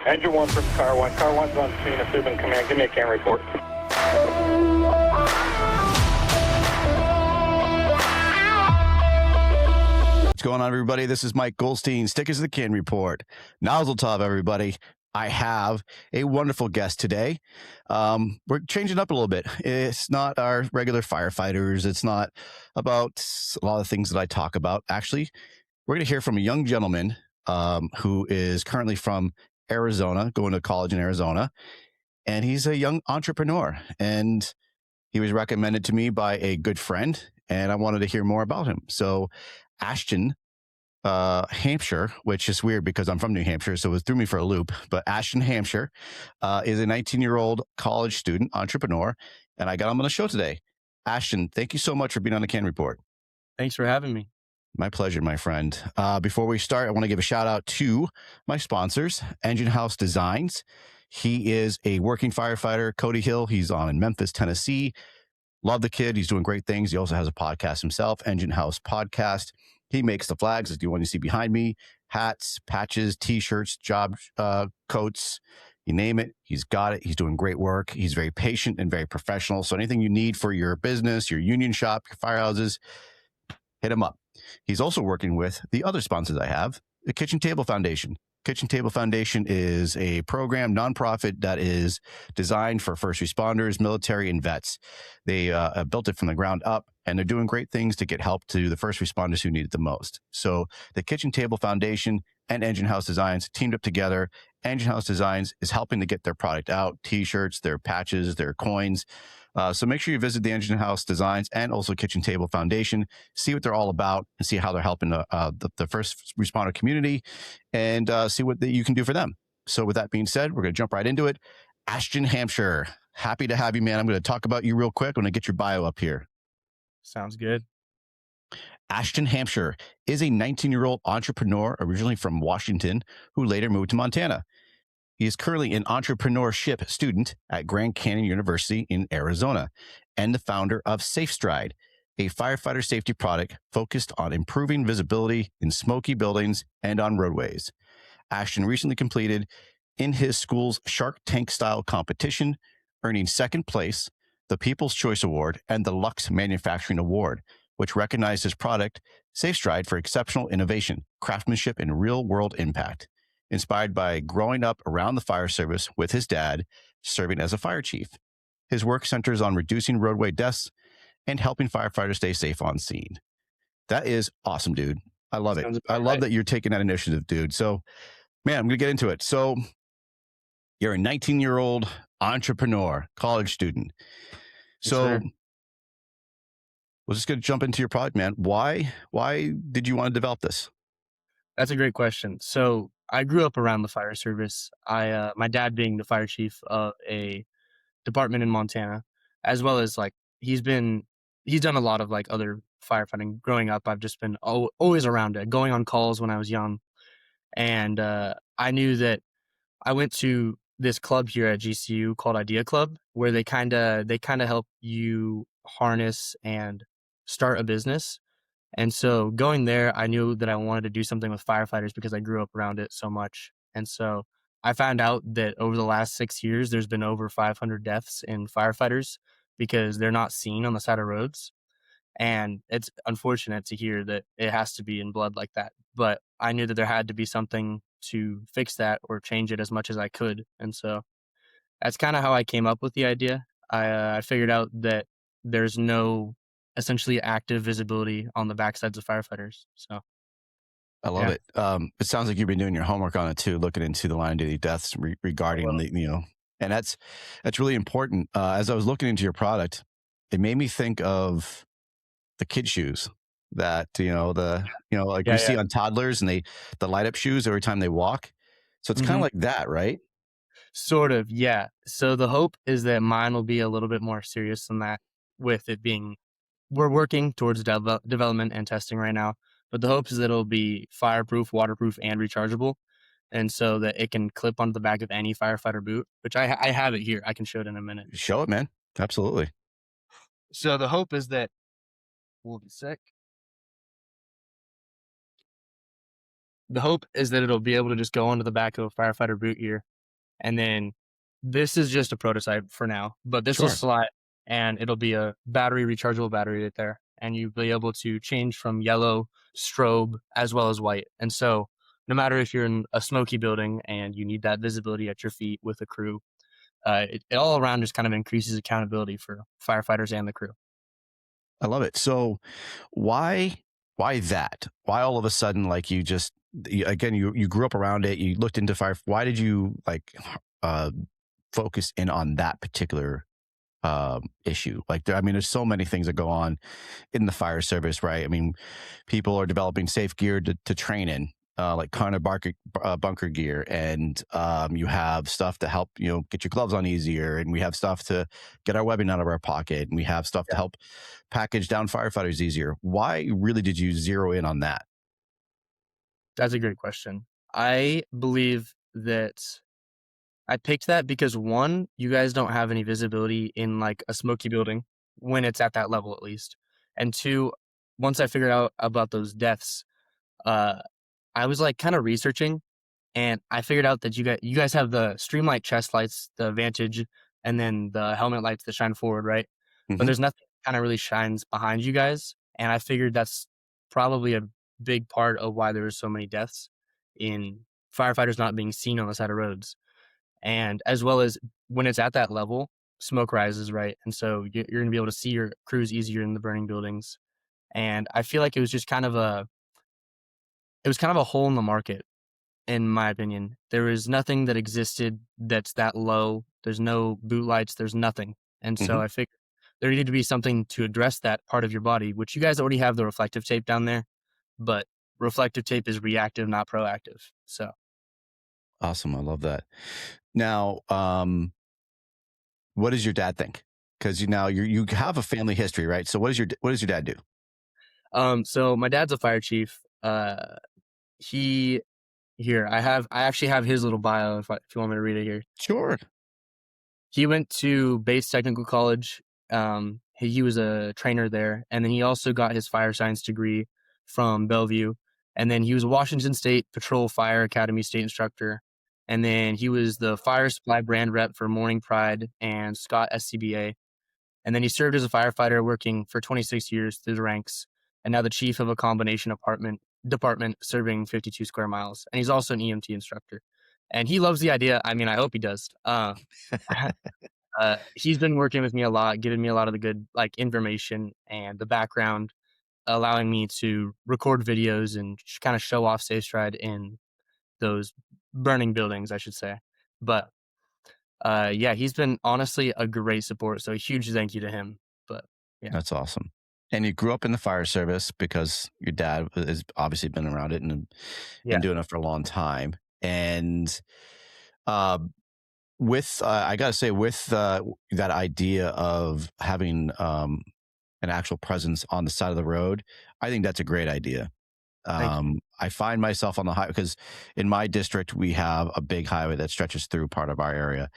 Engine 1 from car 1. Car 1's on scene. If they've been command, give me a CAN report. What's going on, everybody? This is Mike Goldstein, Stickers of the C.A.N report. Nozzle Tov, everybody. I have a wonderful guest today. We're changing up a little bit. It's not our regular firefighters. It's not about a lot of things that I talk about. Actually, we're going to hear from a young gentleman who is currently from Arizona, going to college in Arizona. And he's a young entrepreneur. And he was recommended to me by a good friend. And I wanted to hear more about him. So Ashton Hampshire, which is weird because I'm from New Hampshire, so it threw me for a loop. But Ashton Hampshire is a 19-year-old college student entrepreneur, and I got him on the show today. Ashton, thank you so much for being on the C.A.N report. Thanks for having me. My pleasure, my friend. Before we start, I want to give a shout out to my sponsors, Engine House Designs. He is a working firefighter, Cody Hill. He's on in Memphis, Tennessee. Love the kid. He's doing great things. He also has a podcast himself, Engine House Podcast. He makes the flags, as the one you see behind me, hats, patches, T-shirts, job coats, you name it. He's got it. He's doing great work. He's very patient and very professional. So anything you need for your business, your union shop, your firehouses, hit him up. He's also working with the other sponsors I have, the Kitchen Table Foundation. Kitchen Table Foundation is a program, nonprofit, that is designed for first responders, military, and vets. They built it from the ground up, and they're doing great things to get help to the first responders who need it the most. So the Kitchen Table Foundation and Engine House Designs teamed up together. Engine House Designs is helping to get their product out, T-shirts, their patches, their coins. So make sure you visit the Engine House Designs and also Kitchen Table Foundation, see what they're all about, and see how they're helping the first responder community, and see what you can do for them. So with that being said, we're going to jump right into it. Ashton Hampshire, happy to have you, man. I'm going to talk about you real quick. I'm going to get your bio up here. Sounds good. Ashton Hampshire is a 19-year-old entrepreneur originally from Washington who later moved to Montana. He is currently an entrepreneurship student at Grand Canyon University in Arizona and the founder of SafeStride, a firefighter safety product focused on improving visibility in smoky buildings and on roadways. Ashton recently completed in his school's Shark Tank style competition, earning second place, the People's Choice Award, and the Lux Manufacturing Award, which recognized his product, SafeStride, for exceptional innovation, craftsmanship, and real-world impact. Inspired by growing up around the fire service with his dad serving as a fire chief. His work centers on reducing roadway deaths and helping firefighters stay safe on scene. That is awesome, dude. I love it. I love that you're taking that initiative, dude. So, man, I'm going to get into it. So, you're a 19-year-old entrepreneur, college student. So, we're just going to jump into your product, man. Why did you want to develop this? That's a great question. So I grew up around the fire service. My dad being the fire chief of a department in Montana, as well as he's done a lot of other firefighting. Growing up, I've just been always around it, going on calls when I was young. And I knew that I went to this club here at GCU called Idea Club, where they kind of help you harness and start a business. And so going there, I knew that I wanted to do something with firefighters because I grew up around it so much. And so I found out that over the last 6 years, there's been over 500 deaths in firefighters because they're not seen on the side of roads. And it's unfortunate to hear that it has to be in blood like that. But I knew that there had to be something to fix that or change it as much as I could. And so that's kind of how I came up with the idea. I figured out that there's no essentially active visibility on the backsides of firefighters. So I love it. It sounds like you've been doing your homework on it too, looking into the line of duty deaths regarding and that's really important. As I was looking into your product, it made me think of the kid shoes that we see on toddlers, and the light up shoes every time they walk. So it's kind of like that, right? Sort of, yeah. So the hope is that mine will be a little bit more serious than that, with it being, we're working towards development and testing right now, but the hope is that it'll be fireproof, waterproof, and rechargeable. And so that it can clip onto the back of any firefighter boot, which I have it here. I can show it in a minute. Show it, man. Absolutely. So the hope is that we'll be sick. the hope is that it'll be able to just go onto the back of a firefighter boot here. And then this is just a prototype for now, but this will Sure. slide and it'll be a battery, rechargeable battery right there. And you'll be able to change from yellow, strobe, as well as white. And so no matter if you're in a smoky building and you need that visibility at your feet with a crew, it all around just kind of increases accountability for firefighters and the crew. I love it. So why that? Why all of a sudden, like again, you grew up around it, you looked into fire. Why did you uh, focus in on that particular issue? Like, I mean, there's so many things that go on in the fire service, right? I mean, people are developing safe gear to train in, like kind of bunker gear, and you have stuff to help get your gloves on easier, and we have stuff to get our webbing out of our pocket, and we have stuff to help package down firefighters easier. Why really did you zero in on that? That's a great question. I believe that I picked that because one, you guys don't have any visibility in like a smoky building when it's at that level at least. And two, once I figured out about those deaths, uh, I was like kind of researching and I figured out that you guys have the streamlight chest lights, the Vantage, and then the helmet lights that shine forward, right? But Hmm. there's nothing kind of really shines behind you guys. And I figured that's probably a big part of why there were so many deaths in firefighters not being seen on the side of roads. And as well as when it's at that level, smoke rises, right? And so you're going to be able to see your crews easier in the burning buildings. And I feel like it was kind of a hole in the market, in my opinion. There is nothing that existed that's that low. There's no boot lights. There's nothing. And so Hmm. I figured there needed to be something to address that part of your body, which you guys already have the reflective tape down there, but reflective tape is reactive, not proactive. So Awesome. I love that. Now, what does your dad think? Because you have a family history, right? So what does your dad do? so my dad's a fire chief. He Here, I actually have his little bio if you want me to read it here. Sure. He went to Bates Technical College. He was a trainer there, and then he also got his fire science degree from Bellevue. And then he was a Washington State Patrol Fire Academy state instructor. And then he was the fire supply brand rep for Morning Pride and Scott SCBA. And then he served as a firefighter, working for 26 years through the ranks, and now the chief of a combination department serving 52 square miles. And he's also an EMT instructor. And he loves the idea. I mean, I hope he does. He's been working with me a lot, giving me a lot of the good like information and the background, allowing me to record videos and kind of show off SafeStride in those burning buildings, I should say. But yeah, he's been honestly a great support. So a huge thank you to him. But yeah, That's awesome. And you grew up in the fire service because your dad has obviously been around it yeah, and doing it for a long time. And uh, I gotta say, with that idea of having an actual presence on the side of the road, I think that's a great idea. thank you. I find myself on the highway because in my district we have a big highway that stretches through part of our area,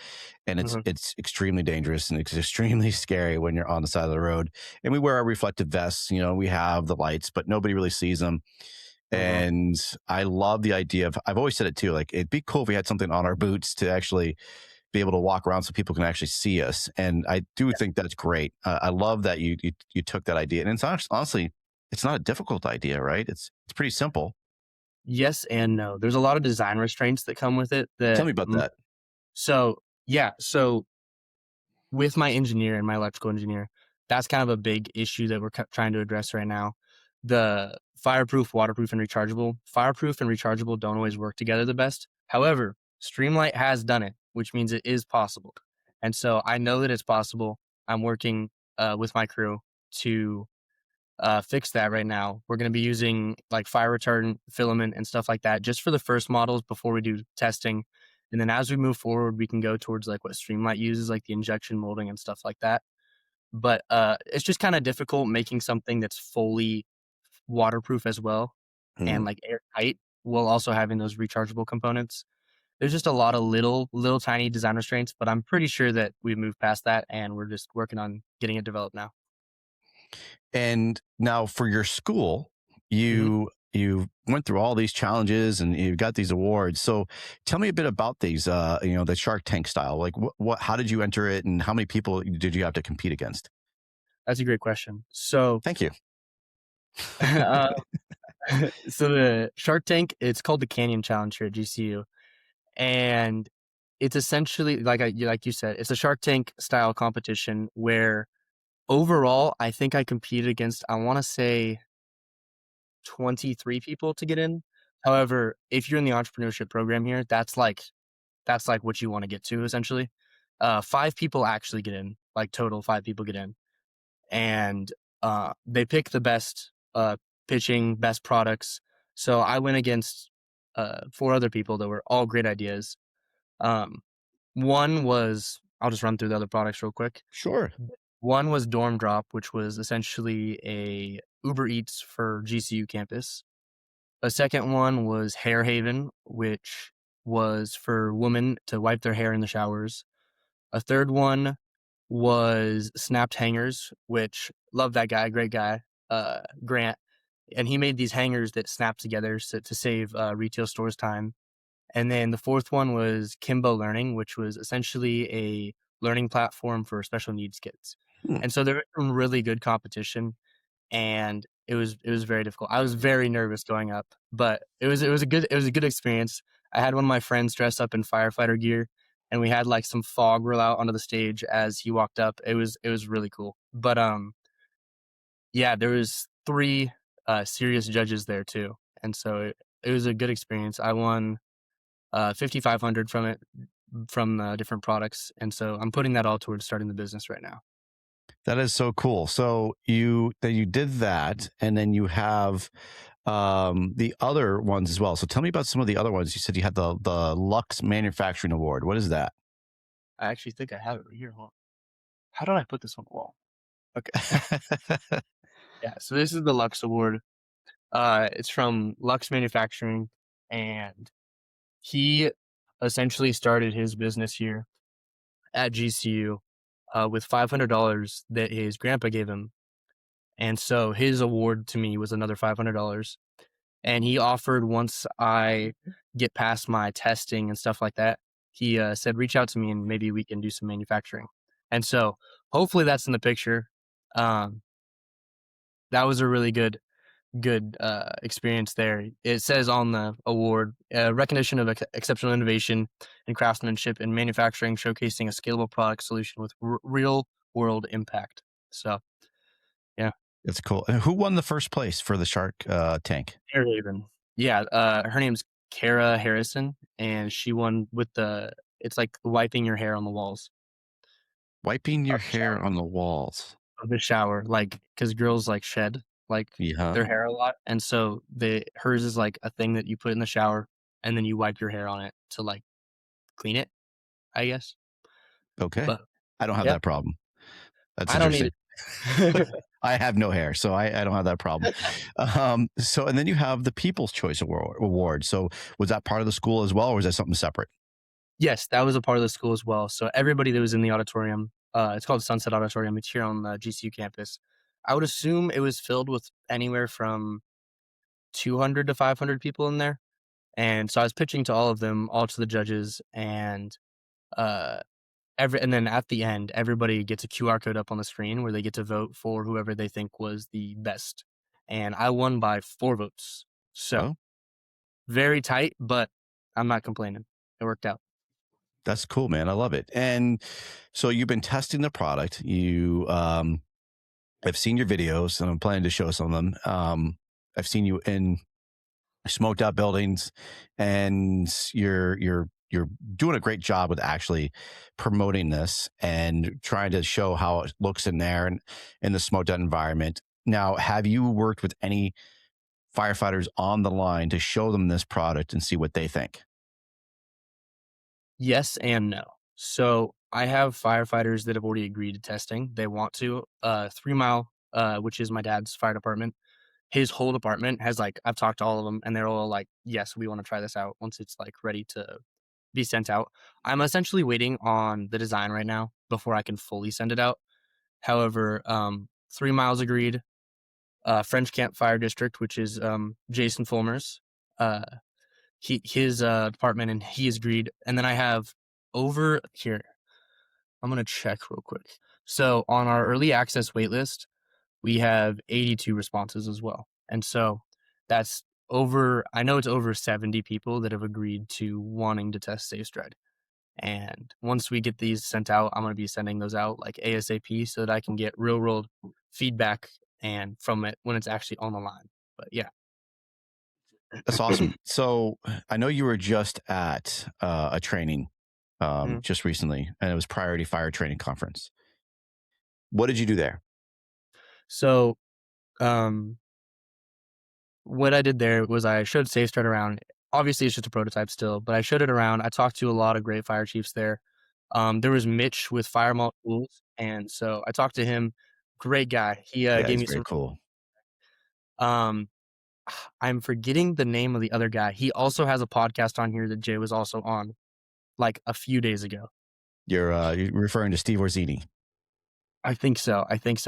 and it's Mhm, it's extremely dangerous and it's extremely scary when you're on the side of the road. And we wear our reflective vests, we have the lights, but nobody really sees them. mhm. And I love the idea of. I've always said it too. Like it'd be cool if we had something on our boots to actually be able to walk around so people can actually see us. And I do think that's great. I love that you took that idea, and it's honestly, it's not a difficult idea, right? It's pretty simple. Yes and no. There's a lot of design restraints that come with it. Tell me about that. So yeah, so with my engineer and my electrical engineer, that's kind of a big issue that we're trying to address right now. The fireproof, waterproof, and rechargeable. Fireproof and rechargeable don't always work together the best. However, Streamlight has done it, which means it is possible. And so I know that it's possible. I'm working with my crew to fix that right now. We're going to be using like fire retardant filament and stuff like that just for the first models before we do testing. And then as we move forward, we can go towards like what Streamlight uses, like the injection molding and stuff like that. But it's just kind of difficult making something that's fully waterproof as well and Mm. like airtight while also having those rechargeable components. There's just a lot of little tiny design restraints, but I'm pretty sure that we've moved past that and we're just working on getting it developed now. And now for your school, Mhm. you you went through all these challenges and you've got these awards. So tell me a bit about these, the Shark Tank style. Like how did you enter it and how many people did you have to compete against? That's a great question. So, Thank you. uh, so the Shark Tank, it's called the Canyon Challenge here at GCU, and it's essentially like you said, it's a Shark Tank style competition where overall, I think I competed against, I want to say 23 people to get in. However, if you're in the entrepreneurship program here, that's like what you want to get to essentially. 5 people actually get in, like total 5 people get in, and they pick the best pitching, best products. So I went against 4 other people that were all great ideas. Um, one was, I'll just run through the other products real quick. Sure. One was Dorm Drop, which was essentially a Uber Eats for GCU campus. A second one was Hair Haven, which was for women to wipe their hair in the showers. A third one was Snapped Hangers, which love that guy, great guy, Grant. And he made these hangers that snap together to save retail stores time. And then the fourth one was Kimbo Learning, which was essentially a learning platform for special needs kids. Hmm. And so there was some really good competition, and it was very difficult. I was very nervous going up, but it was a good experience. I had one of my friends dress up in firefighter gear, and we had like some fog roll out onto the stage as he walked up. It was really cool. But yeah, there was 3 serious judges there too, and so it was a good experience. I won 5,500 from it, from the different products, and so I'm putting that all towards starting the business right now. That is so cool. So you did that, and then you have the other ones as well. So tell me about some of the other ones. You said you had the Lux Manufacturing Award. What is that? I actually think I have it right here. Hold on. How did I put this on the wall? Okay. Yeah, so this is the Lux Award. It's from Lux Manufacturing, and he essentially started his business here at GCU with $500 that his grandpa gave him. And so his award to me was another $500. And he offered, once I get past my testing and stuff like that, he said, reach out to me and maybe we can do some manufacturing. And so hopefully that's in the picture. Um, that was a really good experience there. It says on the award, recognition of exceptional innovation and craftsmanship in manufacturing, showcasing a scalable product solution with real world impact. So, yeah. That's cool. And who won the first place for the Shark Tank? Fairhaven. Yeah, her name's Kara Harrison, and she won with it's like wiping your hair on the walls Wiping your of the hair shower. on the walls. Of the shower, like, because girls like shed like Yeah. their hair a lot, and so hers is like a thing that you put in the shower, and then you wipe your hair on it to like clean it, I guess. Okay. But I don't have yeah, that problem. That's I don't need interesting. it. I have no hair, so I don't have that problem. So, and then you have the People's Choice Award. So, was that part of the school as well, or was that something separate? Yes, that was a part of the school as well. So everybody that was in the auditorium, it's called Sunset Auditorium. It's here on the GCU campus. I would assume it was filled with anywhere from 200 to 500 people in there. And so I was pitching to all of them, all to the judges, and uh, and then at the end, everybody gets a QR code up on the screen where they get to vote for whoever they think was the best. And I won by 4 votes. So Oh, very tight, but I'm not complaining. It worked out. that's cool, man. I love it. And so, you've been testing the product. I've seen your videos, and I'm planning to show some of them. I've seen you in smoked out buildings, and you're doing a great job with actually promoting this and trying to show how it looks in there and in the smoked out environment. Now, have you worked with any firefighters on the line to show them this product and see what they think? Yes and no. So I have firefighters that have already agreed to testing. They want to. 3 Mile, which is my dad's fire department. His whole department has like, I've talked to all of them, and they're all like, yes, we want to try this out once it's like ready to be sent out. I'm essentially waiting on the design right now before I can fully send it out. However, 3 Miles agreed. French Camp Fire District, which is Jason Fulmer's his department, and he has agreed. And then I have over here. I'm gonna check real quick. So on our early access waitlist, we have 82 responses as well, and so that's over. I know it's over 70 people that have agreed to wanting to test SafeStride. And once we get these sent out, I'm gonna be sending those out like ASAP so that I can get real world feedback and from it when it's actually on the line. But yeah. That's awesome. So I know you were just at a training just recently, and it was Priority Fire Training Conference. What did you do there? So what I did there was I showed SafeStride around. Obviously, it's just a prototype still, but I showed it around. I talked to a lot of great fire chiefs there. There was Mitch with Firemall Tools, and so I talked to him. Great guy. He Yeah, gave it's me very some. cool. I'm forgetting the name of the other guy. He also has a podcast on here that Jay was also on, like a few days ago. You're referring to Steve Orzini. I think so.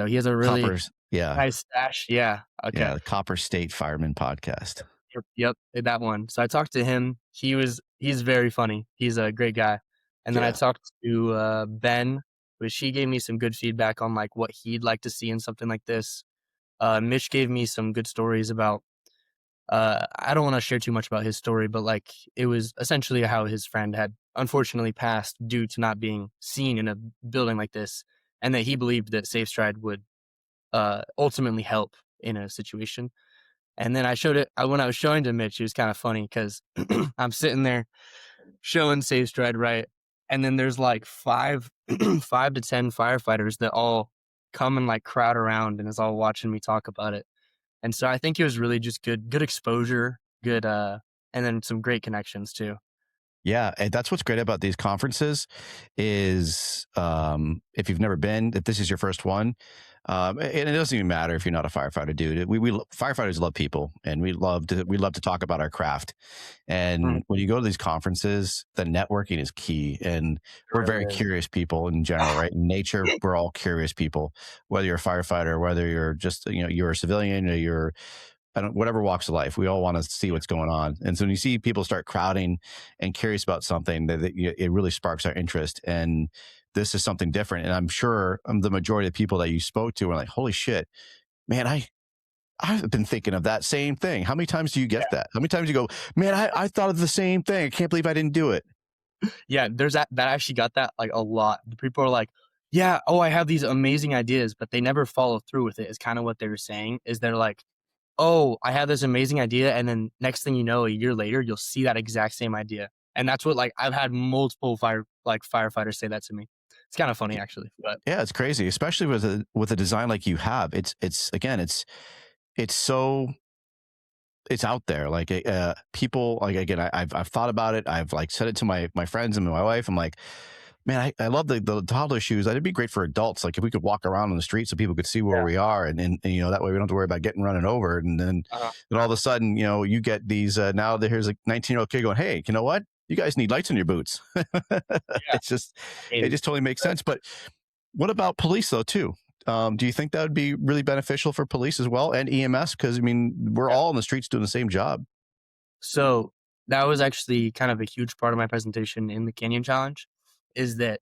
He has a really Coppers, yeah, nice stash. Yeah. Okay. yeah, the Copper State Fireman podcast. Yep, that one. So I talked to him. He's very funny. He's a great guy. And then I Yeah. talked to Ben, which he gave me some good feedback on like what he'd like to see in something like this. Mitch gave me some good stories about I don't want to share too much about his story, but like it was essentially how his friend had unfortunately passed due to not being seen in a building like this, and that he believed that SafeStride would ultimately help in a situation. And then I showed it when I was showing to Mitch. It was kind of funny because I'm sitting there showing SafeStride, right? And then there's like 5 to 10 firefighters that all come and like crowd around and is all watching me talk about it. And so I think it was really just good exposure, good and then some great connections too. Yeah, and that's what's great about these conferences is if you've never been, if this is your first one, and it doesn't even matter if you're not a firefighter, dude. We firefighters love people, and we love to talk about our craft. And when you go to these conferences, the networking is key. And we're very curious people in general, right? In nature, we're all curious people. Whether you're a firefighter, whether you're just you're a civilian, or you're whatever walks of life, we all want to see what's going on. And so when you see people start crowding and curious about something, that it really sparks our interest. And this is something different. And I'm sure the majority of people that you spoke to were like, holy shit, man, I've been thinking of that same thing. How many times do you get that? How many times do you go, man, I thought of the same thing. I can't believe I didn't do it. Yeah, there's that actually got that like a lot. People are like, yeah, oh, I have these amazing ideas, but they never follow through with it, is kind of what they were saying. Is they're like, oh, I have this amazing idea, and then next thing you know, a year later, you'll see that exact same idea. And that's what, like, I've had multiple firefighters say that to me. It's kind of funny, actually. But yeah, it's crazy, especially with a design like you have. It's so it's out there. Like people, like, again, I've thought about it. I've like said it to my friends and my wife. I'm like, man, I love the toddler shoes. That'd be great for adults. Like if we could walk around on the street so people could see where we are, and that way we don't have to worry about getting running over. And then all of a sudden, you get these now here's a 19-year-old kid going, hey, you know what? You guys need lights on your boots. It just totally makes sense. But what about police though too? Do you think that would be really beneficial for police as well and EMS? Because I mean, we're all on the streets doing the same job. So that was actually kind of a huge part of my presentation in the Canyon Challenge, is that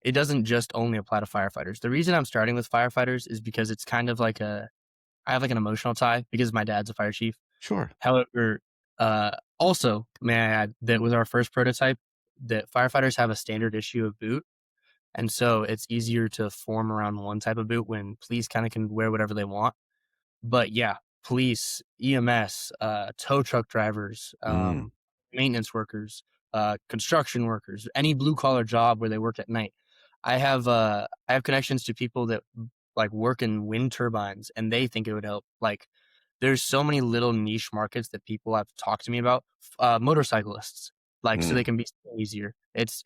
it doesn't just only apply to firefighters. The reason I'm starting with firefighters is because it's kind of like I have like an emotional tie because my dad's a fire chief. Sure. However, also, may I add that with our first prototype, that firefighters have a standard issue of boot. And so it's easier to form around one type of boot when police kind of can wear whatever they want. But yeah, police, EMS, tow truck drivers, maintenance workers, construction workers, any blue collar job where they work at night. I have connections to people that like work in wind turbines, and they think it would help. Like there's so many little niche markets that people have talked to me about. Motorcyclists, like so they can be easier. It's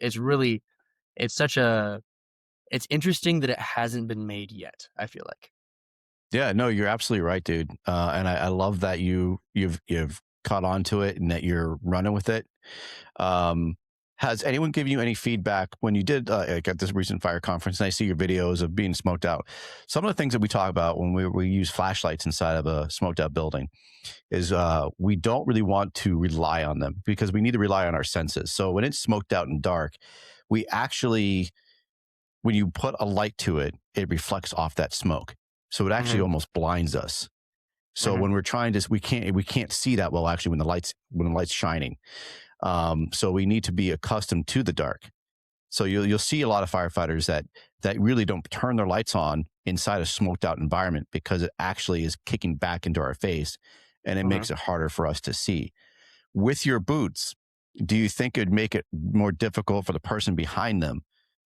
interesting that it hasn't been made yet, I feel like. Yeah, no, you're absolutely right, dude. And I love that you've caught on to it and that you're running with it. Has anyone given you any feedback when you did like at this recent fire conference? And I see your videos of being smoked out. Some of the things that we talk about when we use flashlights inside of a smoked out building is we don't really want to rely on them because we need to rely on our senses. So when it's smoked out and dark, we actually, when you put a light to it, it reflects off that smoke. So it actually almost blinds us. So when we're trying to, we can't see that well actually when the light's shining. So we need to be accustomed to the dark. So you'll see a lot of firefighters that really don't turn their lights on inside a smoked out environment because it actually is kicking back into our face and it makes it harder for us to see. With your boots, do you think it'd make it more difficult for the person behind them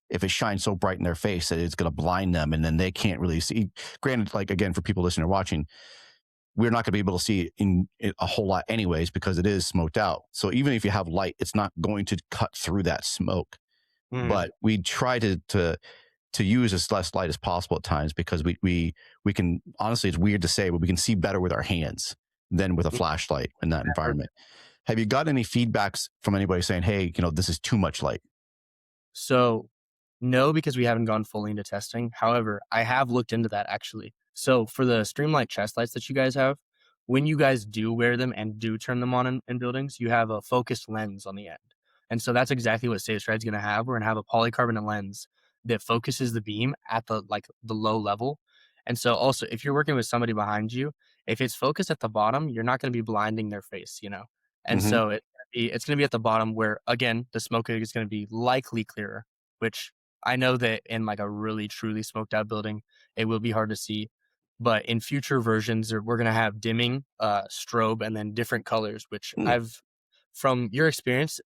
if it shines so bright in their face that it's going to blind them and then they can't really see? Granted, like again, for people listening or watching, we're not going to be able to see in a whole lot anyways because it is smoked out. So even if you have light, it's not going to cut through that smoke. But we try to use as less light as possible at times because we can, honestly, it's weird to say, but we can see better with our hands than with a flashlight in that environment. Have you got any feedbacks from anybody saying, hey, this is too much light? So no, because we haven't gone fully into testing. However, I have looked into that actually. So for the Streamlight chest lights that you guys have, when you guys do wear them and do turn them on in buildings, you have a focused lens on the end. And so that's exactly what SafeStride's going to have. We're going to have a polycarbonate lens that focuses the beam at the low level. And so also, if you're working with somebody behind you, if it's focused at the bottom, you're not going to be blinding their face, And so it's going to be at the bottom where, again, the smoke is going to be likely clearer, which I know that in like a really truly smoked out building, it will be hard to see. But in future versions, we're going to have dimming, strobe, and then different colors, which from your experience,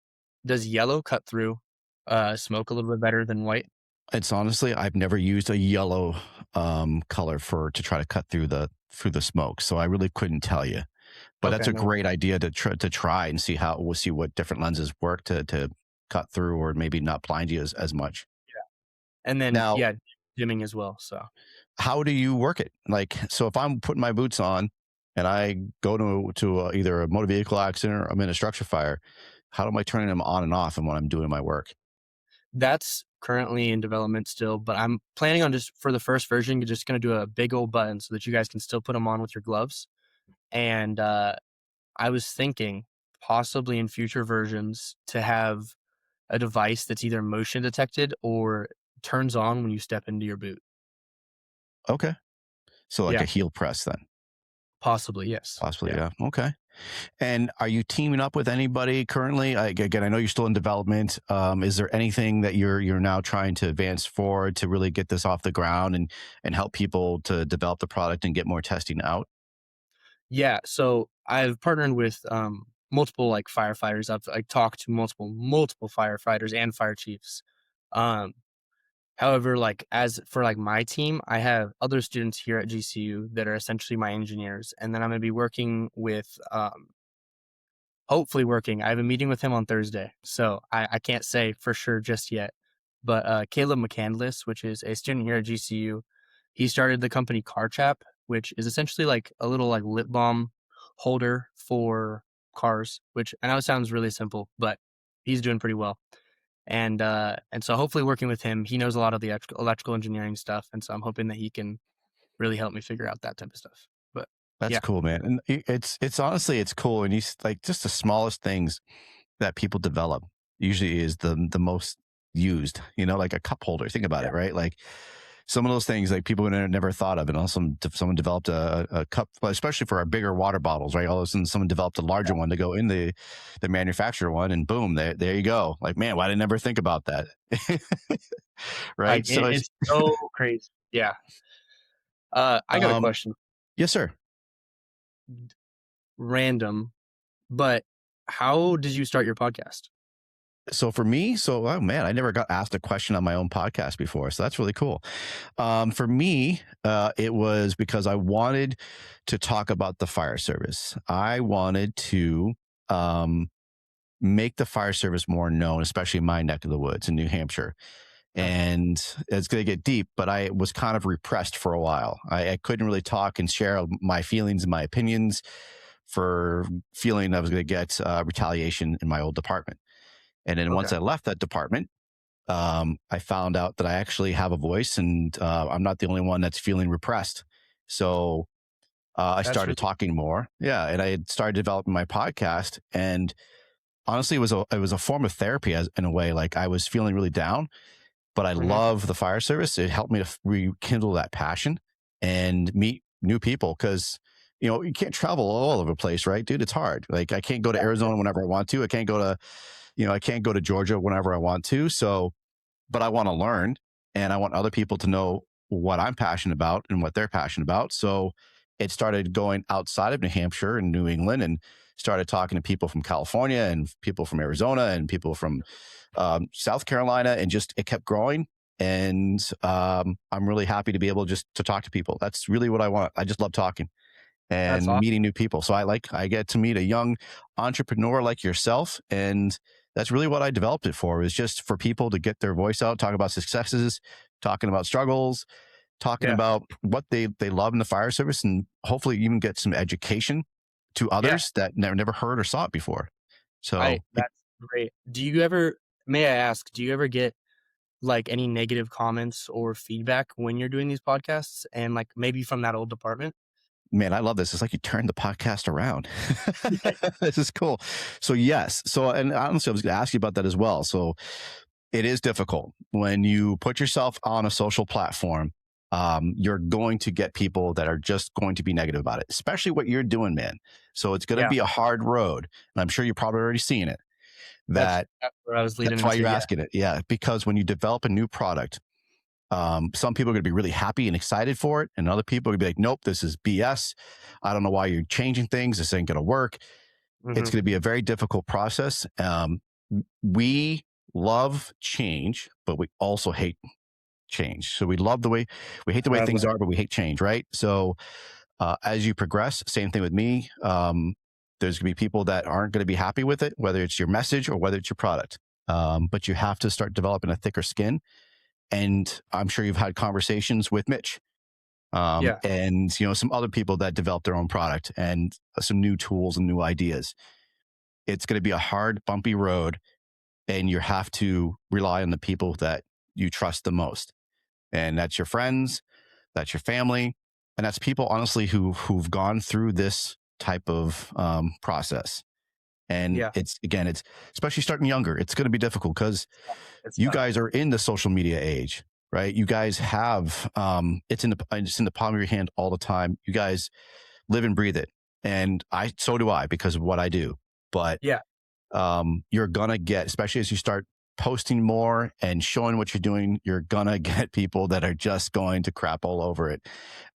does yellow cut through smoke a little bit better than white? It's honestly, I've never used a yellow color to try to cut through the smoke. So I really couldn't tell you. But that's a great idea to try and see what different lenses work to cut through or maybe not blind you as much. Yeah. And then, now, dimming as well. So how do you work it? Like, so if I'm putting my boots on and I go to either a motor vehicle accident or I'm in a structure fire, how am I turning them on and off and when I'm doing my work? That's currently in development still, but I'm planning on just for the first version, you're just going to do a big old button so that you guys can still put them on with your gloves. And I was thinking possibly in future versions to have a device that's either motion detected or turns on when you step into your boot. Okay. So like a heel press then? Possibly, yes. Possibly, yeah. Okay. And are you teaming up with anybody currently? Again, I know you're still in development. Is there anything that you're now trying to advance forward to really get this off the ground and help people to develop the product and get more testing out? Yeah. So I've partnered with multiple like firefighters. I've talked to multiple firefighters and fire chiefs. However, like as for like my team, I have other students here at GCU that are essentially my engineers, and then I'm going to be working with, hopefully working. I have a meeting with him on Thursday, so I can't say for sure just yet. But Caleb McCandless, which is a student here at GCU, he started the company CarChap, which is essentially like a little like lip balm holder for cars. Which I know sounds really simple, but he's doing pretty well. And so hopefully working with him, he knows a lot of the electrical engineering stuff. And so I'm hoping that he can really help me figure out that type of stuff. But That's cool, man. And it's honestly, it's cool. And he's like just the smallest things that people develop usually is the most used, like a cup holder. Think about it, right? Like some of those things like people would never thought of. And also someone developed a cup, especially for our bigger water bottles, right? All of a sudden someone developed a larger one to go in the manufacturer one and boom, there you go. Like, man, why did I never think about that? Right. Like, so it's so crazy. Yeah. I got a question. Yes, sir. Random, but how did you start your podcast? So for me, oh man, I never got asked a question on my own podcast before. So that's really cool. For me, it was because I wanted to talk about the fire service. I wanted to make the fire service more known, especially in my neck of the woods in New Hampshire. And it's going to get deep, but I was kind of repressed for a while. I couldn't really talk and share my feelings and my opinions for feeling I was going to get retaliation in my old department. And then once Okay. I left that department, I found out that I actually have a voice, and I'm not the only one that's feeling repressed. So I That's started really talking more. Yeah. And I had started developing my podcast. And honestly, it was a form of therapy in a way. Like I was feeling really down, but I hmm love the fire service. It helped me to rekindle that passion and meet new people because, you can't travel all over the place, right, dude? It's hard. Like I can't go to Arizona whenever I want to. I can't go to Georgia whenever I want to. So, but I want to learn and I want other people to know what I'm passionate about and what they're passionate about. So it started going outside of New Hampshire and New England and started talking to people from California and people from Arizona and people from South Carolina, and just it kept growing. And I'm really happy to be able just to talk to people. That's really what I want. I just love talking that's and awesome. meeting new people. So I get to meet a young entrepreneur like yourself, and that's really what I developed it for. Is just for people to get their voice out, talk about successes, talking about struggles, talking Yeah. about what they love in the fire service, and hopefully even get some education to Yeah. others that never heard or saw it before. So That's great. May I ask, do you ever get like any negative comments or feedback when you're doing these podcasts and like maybe from that old department? man, I love this. It's like you turned the podcast around. This is cool. So yes. So, and honestly, I was going to ask you about that as well. So it is difficult when you put yourself on a social platform. You're going to get people that are just going to be negative about it, especially what you're doing, man. So it's going to Yeah. be a hard road. And I'm sure you're probably already seeing it. That's That that's what I was leading that's why into. you're Yeah. asking it. Yeah. Because when you develop a new product, some people are going to be really happy and excited for it. And other people are going to be like, nope, this is BS. I don't know why you're changing things. This ain't going to work. It's hmm going to be a very difficult process. We love change, but we also hate change. So we hate the That's what way I things learned. are, but we hate change, right? So as you progress, same thing with me. There's going to be people that aren't going to be happy with it, whether it's your message or whether it's your product. But you have to start developing a thicker skin. And I'm sure you've had conversations with Mitch, Yeah. and some other people that develop their own product and some new tools and new ideas. It's going to be a hard, bumpy road, and you have to rely on the people that you trust the most, and that's your friends, that's your family, and that's people honestly who've gone through this type of process. And Yeah. it's especially starting younger. It's going to be difficult because It's you tough. guys are in the social media age, right? You guys have it's in the palm of your hand all the time. You guys live and breathe it, and so do I because of what I do. But Yeah. you're gonna get, especially as you start posting more and showing what you're doing, you're gonna get people that are just going to crap all over it,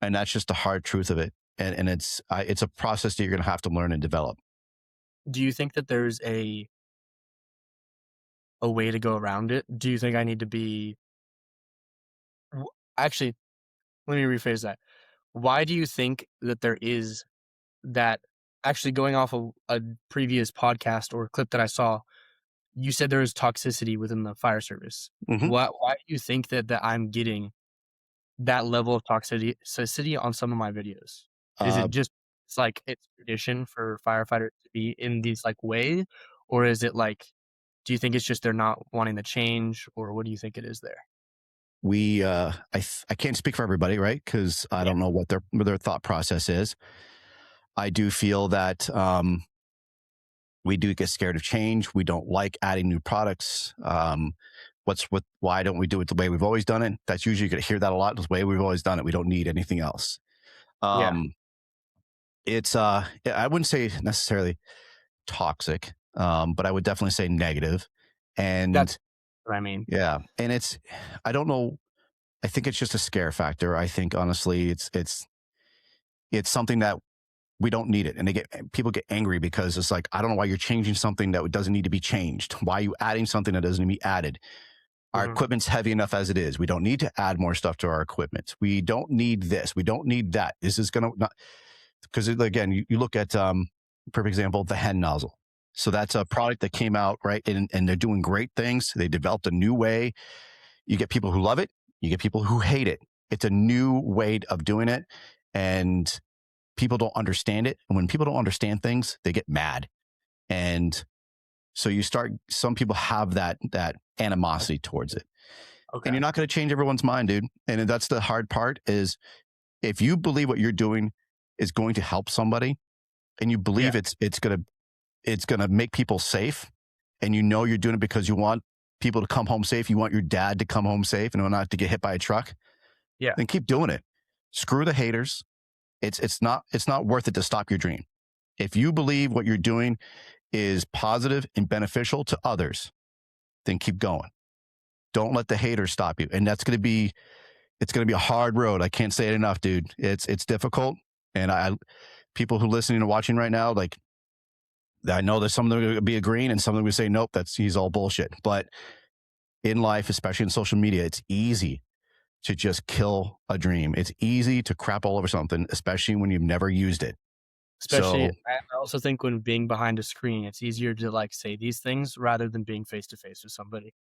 and that's just the hard truth of it. And it's a process that you're gonna have to learn and develop. Do you think that there's a way to go around it? Do you think I need to be actually, let me rephrase that. Why do you think that there is that actually going off of a previous podcast or clip that I saw, you said there is toxicity within the fire service. Hmm. Why do you think that I'm getting that level of toxicity on some of my videos? Is Uh, it just it's like it's tradition for firefighters to be in these like way, or is it like do you think it's just they're not wanting to change, or what do you think it is there? I can't speak for everybody, right? Because I Yeah, don't know what their thought process is. I do feel that we do get scared of change. We don't like adding new products. Why don't we do it the way we've always done it? That's usually you're going to hear that a lot. The way we've always done it. We don't need anything else. yeah, Um, I wouldn't say necessarily toxic, but I would definitely say negative. that's And what I mean. yeah, and I don't know. I think it's just a scare factor. I think honestly, it's something that we don't need it. And people get angry because it's like, I don't know why you're changing something that doesn't need to be changed. Why are you adding something that doesn't need to be added? Our Mhm. equipment's heavy enough as it is. We don't need to add more stuff to our equipment. We don't need this. We don't need that. This is going to not, because again, you look at, perfect example, the hen nozzle. So that's a product that came out, right? And they're doing great things. They developed a new way. You get people who love it. You get people who hate it. It's a new way of doing it. And people don't understand it. And when people don't understand things, they get mad. And So some people have that animosity towards it. Okay. And you're not going to change everyone's mind, dude. And that's the hard part is if you believe what you're doing is going to help somebody and you believe it's going to make people safe and you're doing it because you want people to come home safe. You want your dad to come home safe and not to get hit by a truck. Yeah. Then keep doing it. Screw the haters. It's not worth it to stop your dream. If you believe what you're doing is positive and beneficial to others, then keep going. Don't let the haters stop you. And it's going to be a hard road. I can't say it enough, dude. It's difficult. And people who are listening and watching right now, like, I know there's some of them going to be agreeing and some of them will say, nope, he's all bullshit. But in life, especially in social media, it's easy to just kill a dream. It's easy to crap all over something, especially when you've never used it. Especially, So, I also think when being behind a screen, it's easier to like say these things rather than being face to face with somebody.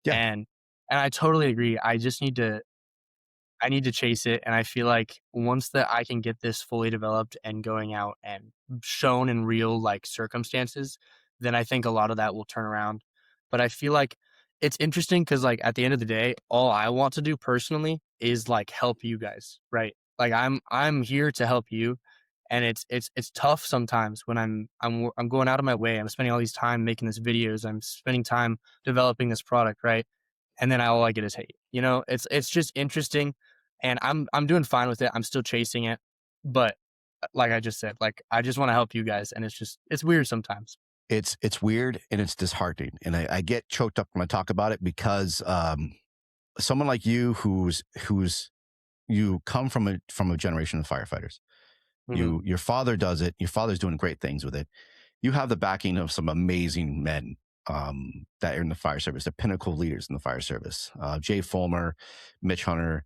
Yeah. And I totally agree. I need to chase it. And I feel like once that I can get this fully developed and going out and shown in real like circumstances, then I think a lot of that will turn around. But I feel like it's interesting because like at the end of the day, all I want to do personally is like help you guys, right? Like I'm here to help you. And it's tough sometimes when I'm going out of my way. I'm spending all these time making these videos. I'm spending time developing this product, right? And then all I get is hate. It's just interesting, and I'm doing fine with it. I'm still chasing it, but like I just said, like I just want to help you guys, and it's weird sometimes. it's weird and it's disheartening. And I get choked up when I talk about it because someone like you you come from a generation of firefighters. Mm-hmm. Your father does it. Your father's doing great things with it. You have the backing of some amazing men that are in the fire service, the pinnacle leaders in the fire service. Jay Fulmer, Mitch Hunter.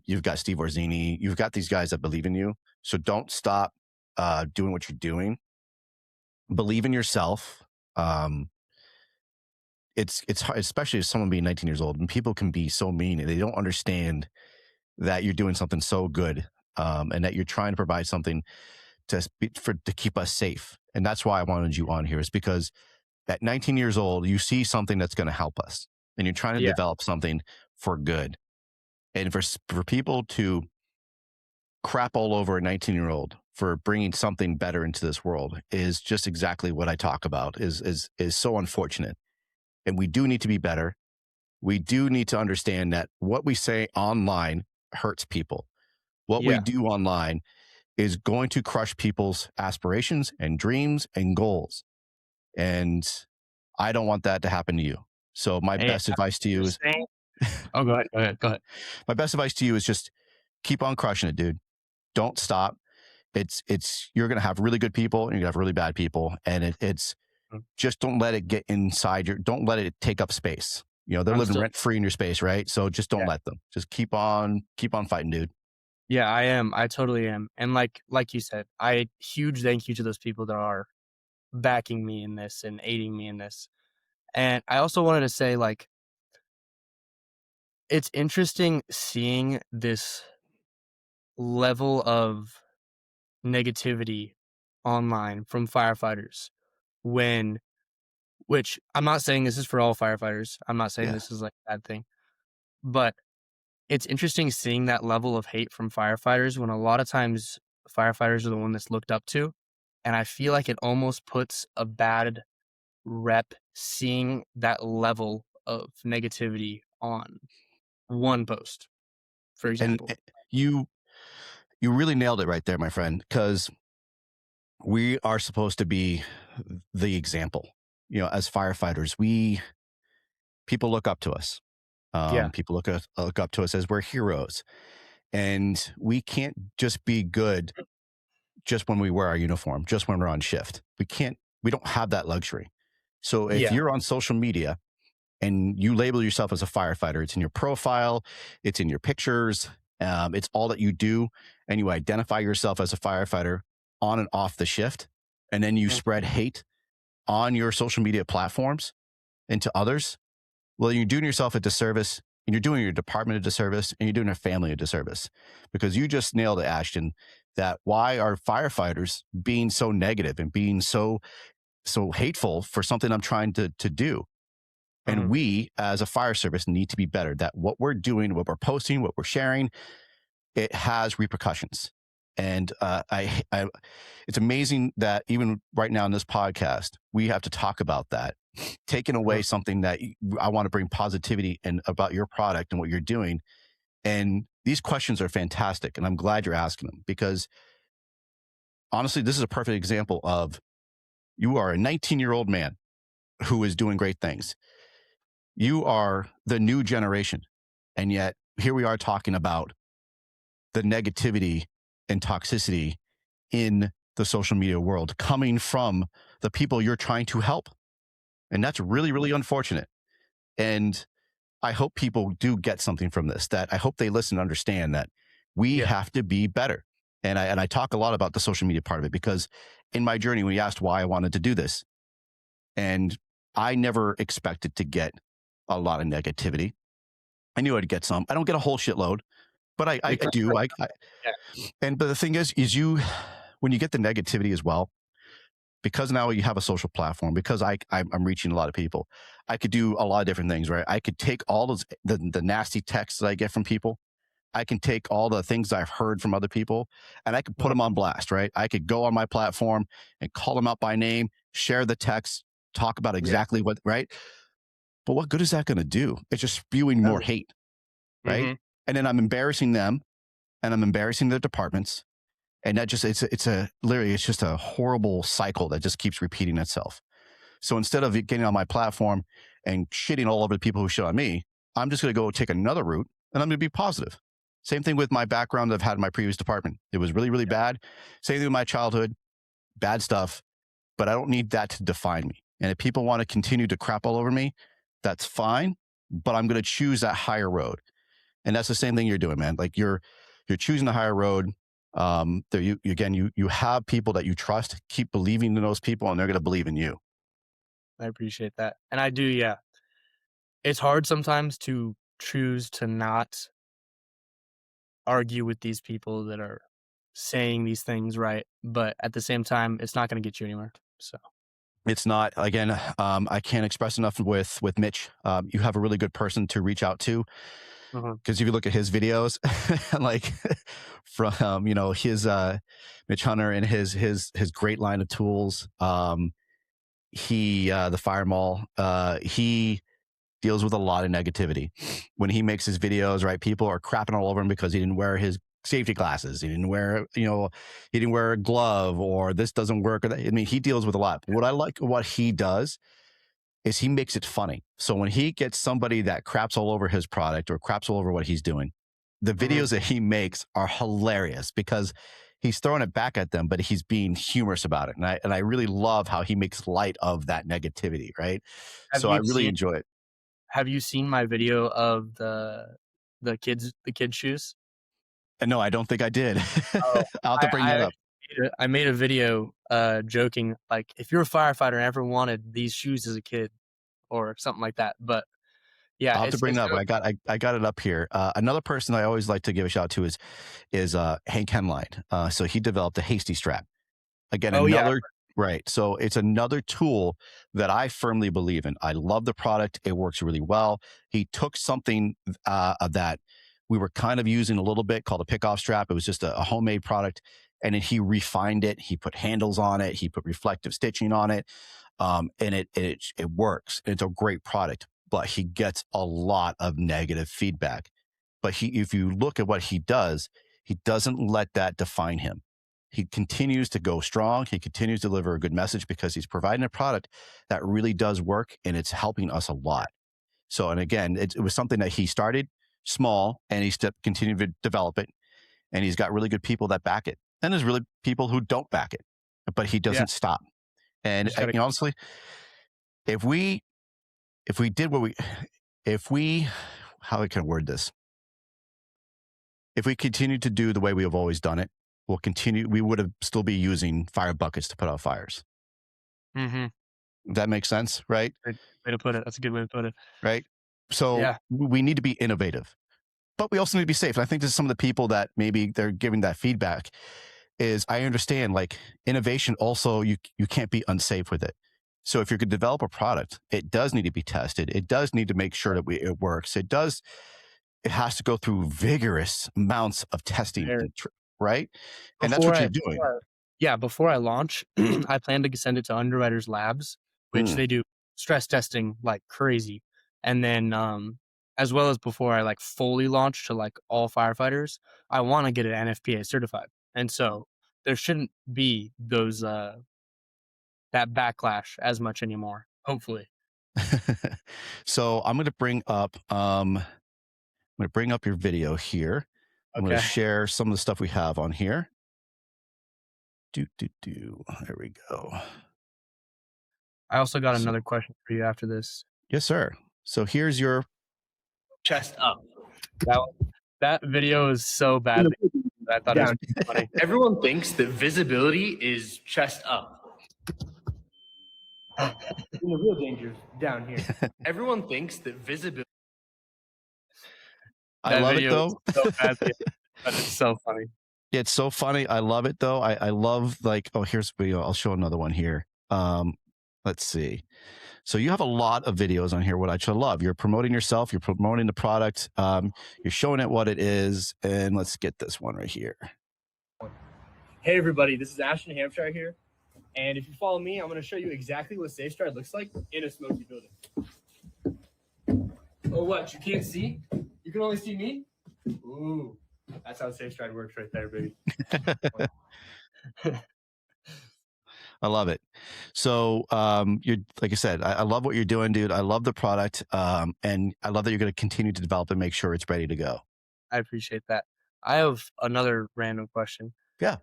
You've got Steve Orzini. You've got these guys that believe in you. So don't stop doing what you're doing. Believe in yourself. It's hard, especially as someone being 19 years old, and people can be so mean and they don't understand that you're doing something so good, and that you're trying to provide something to keep us safe. And that's why I wanted you on here, is because at 19 years old, you see something that's going to help us, and you're trying to develop something for good. And for people to crap all over a 19-year-old for bringing something better into this world is just exactly what I talk about. Is so unfortunate, and we do need to be better. We do need to understand that what we say online hurts people. What we do online is going to crush people's aspirations and dreams and goals. And I don't want that to happen to you. So my best advice to you is... Oh, go ahead. My best advice to you is just keep on crushing it, dude. Don't stop. You're going to have really good people and you're going to have really bad people. And it's just don't let it get inside don't let it take up space. They're living rent free in your space, right? So just don't let them. Just keep on fighting, dude. Yeah, I am. I totally am. And like you said, huge thank you to those people that are backing me in this and aiding me in this. And I also wanted to say, like, it's interesting seeing this level of negativity online from firefighters which I'm not saying this is for all firefighters. I'm not saying this is like a bad thing, but it's interesting seeing that level of hate from firefighters when a lot of times firefighters are the one that's looked up to. And I feel like it almost puts a bad rep seeing that level of negativity on one post, for example. And you really nailed it right there, my friend, because we are supposed to be the example. As firefighters, people look up to us. People look up to us as we're heroes, and we can't just be good just when we wear our uniform, just when we're on shift. We don't have that luxury. So if you're on social media and you label yourself as a firefighter, it's in your profile, it's in your pictures, it's all that you do, and you identify yourself as a firefighter on and off the shift, and then you spread hate on your social media platforms and to others, well, you're doing yourself a disservice, and you're doing your department a disservice, and you're doing your family a disservice, because you just nailed it, Ashton, that why are firefighters being so negative and being so so hateful for something I'm trying to do. And we as a fire service need to be better, that what we're doing, what we're posting, what we're sharing, it has repercussions. And it's amazing that even right now in this podcast, we have to talk about that, taking away something that I want to bring positivity and about your product and what you're doing. And these questions are fantastic. And I'm glad you're asking them, because honestly, this is a perfect example of, you are a 19-year-old man who is doing great things. You are the new generation. And yet here we are talking about the negativity and toxicity in the social media world coming from the people you're trying to help. And that's really, really unfortunate. And I hope people do get something from this, that I hope they listen and understand that we have to be better. And I talk a lot about the social media part of it, because in my journey, we asked why I wanted to do this. And I never expected to get a lot of negativity. I knew I'd get some. I don't get a whole shitload, but I do. But the thing is when you get the negativity as well, because now you have a social platform, because I'm reaching a lot of people, I could do a lot of different things, right? I could take all those the nasty texts that I get from people. I can take all the things I've heard from other people, and I could put them on blast, right? I could go on my platform and call them out by name, share the text, talk about exactly what, right? But what good is that going to do? It's just spewing more hate, right? And then I'm embarrassing them, and I'm embarrassing their departments. And that just, it's just a horrible cycle that just keeps repeating itself. So instead of getting on my platform and shitting all over the people who shit on me, I'm just going to go take another route, and I'm going to be positive. Same thing with my background I've had in my previous department. It was really, really bad. Same thing with my childhood, bad stuff, but I don't need that to define me. And if people want to continue to crap all over me, that's fine, but I'm going to choose that higher road. And that's the same thing you're doing, man. Like you're choosing the higher road. You have people that you trust. Keep believing in those people, and they're going to believe in you. I appreciate that. And I do, yeah. It's hard sometimes to choose to not argue with these people that are saying these things, right? But at the same time, it's not going to get you anywhere. So it's not, again, I can't express enough with Mitch. You have a really good person to reach out to, because if you look at his videos, like from, his, Mitch Hunter and his great line of tools, the Fire Mall, he deals with a lot of negativity when he makes his videos, right? People are crapping all over him because he didn't wear his safety glasses. He didn't wear, he didn't wear a glove, or this doesn't work. I mean, he deals with a lot. What I like what he does is he makes it funny. So when he gets somebody that craps all over his product or craps all over what he's doing, the videos that he makes are hilarious, because he's throwing it back at them, but he's being humorous about it. And I really love how he makes light of that negativity, right? So I really enjoy it. Have you seen my video of the kids shoes? No, I don't think I did. I'll have to bring that up. I made a video joking, like, if you're a firefighter and ever wanted these shoes as a kid or something like that. But yeah, I'll have to bring that up. I got it up here. Another person I always like to give a shout out to is Hank Henline. So he developed a hasty strap. Again, right. So it's another tool that I firmly believe in. I love the product. It works really well. He took something that we were kind of using a little bit called a pickoff strap. It was just a homemade product. And then he refined it. He put handles on it. He put reflective stitching on it. And it works. It's a great product, but he gets a lot of negative feedback. But if you look at what he does, he doesn't let that define him. He continues to go strong. He continues to deliver a good message, because he's providing a product that really does work, and it's helping us a lot. So, and again, it was something that he started small, and he continued to develop it, and he's got really good people that back it. And there's really people who don't back it, but he doesn't stop. And honestly, if we did how I can word this, if we continued to do the way we have always done it, we would have still be using fire buckets to put out fires. That makes sense, right? Great way to put it. That's a good way to put it. Right. So we need to be innovative, but we also need to be safe. And I think this is some of the people that maybe they're giving that feedback is, I understand, like, innovation also, you can't be unsafe with it. So if you're going to develop a product, it does need to be tested. It does need to make sure that it works. It has to go through vigorous amounts of testing, right? And that's what you're doing. Before I launch, I plan to send it to underwriters labs, which they do stress testing like crazy. And then, as well as before I like fully launch to like all firefighters, I want to get it NFPA certified. And so there shouldn't be those, that backlash as much anymore, hopefully. So I'm going to bring up, your video here. I'm going to share some of the stuff we have on here. There we go. I also got another question for you after this. Yes, sir. So here's your chest up. That video is so bad. I thought it was funny. Everyone thinks that visibility is chest up. The real danger down here. Everyone thinks that visibility. I love it though. So bad, but it's so funny. It's so funny. I love it though. I love here's a video. I'll show another one here. Let's see. So you have a lot of videos on here, what I love. You're promoting yourself. You're promoting the product. You're showing it what it is. And let's get this one right here. Hey everybody, this is Ashton Hampshire here. And if you follow me, I'm going to show you exactly what SafeStride looks like in a smoky building. Oh, what? You can't see? You can only see me? Ooh, that's how SafeStride works right there, baby. I love it. So, you're, like I said, I love what you're doing, dude. I love the product. And I love that you're going to continue to develop and make sure it's ready to go. I appreciate that. I have another random question. Yeah.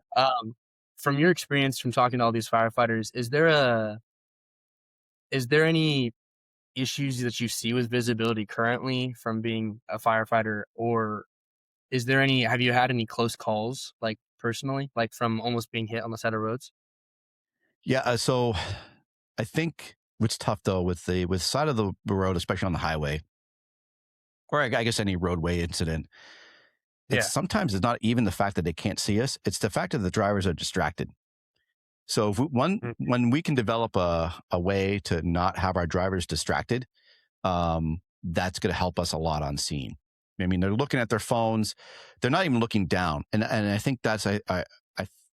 From your experience from talking to all these firefighters, is there any issues that you see with visibility currently from being a firefighter, or have you had any close calls, like personally, like from almost being hit on the side of roads? Yeah. So I think what's tough though with side of the road, especially on the highway, or I guess any roadway incident, sometimes it's not even the fact that they can't see us. It's the fact that the drivers are distracted. So if when we can develop a way to not have our drivers distracted, that's going to help us a lot on scene. I mean, they're looking at their phones. They're not even looking down. And I think that's,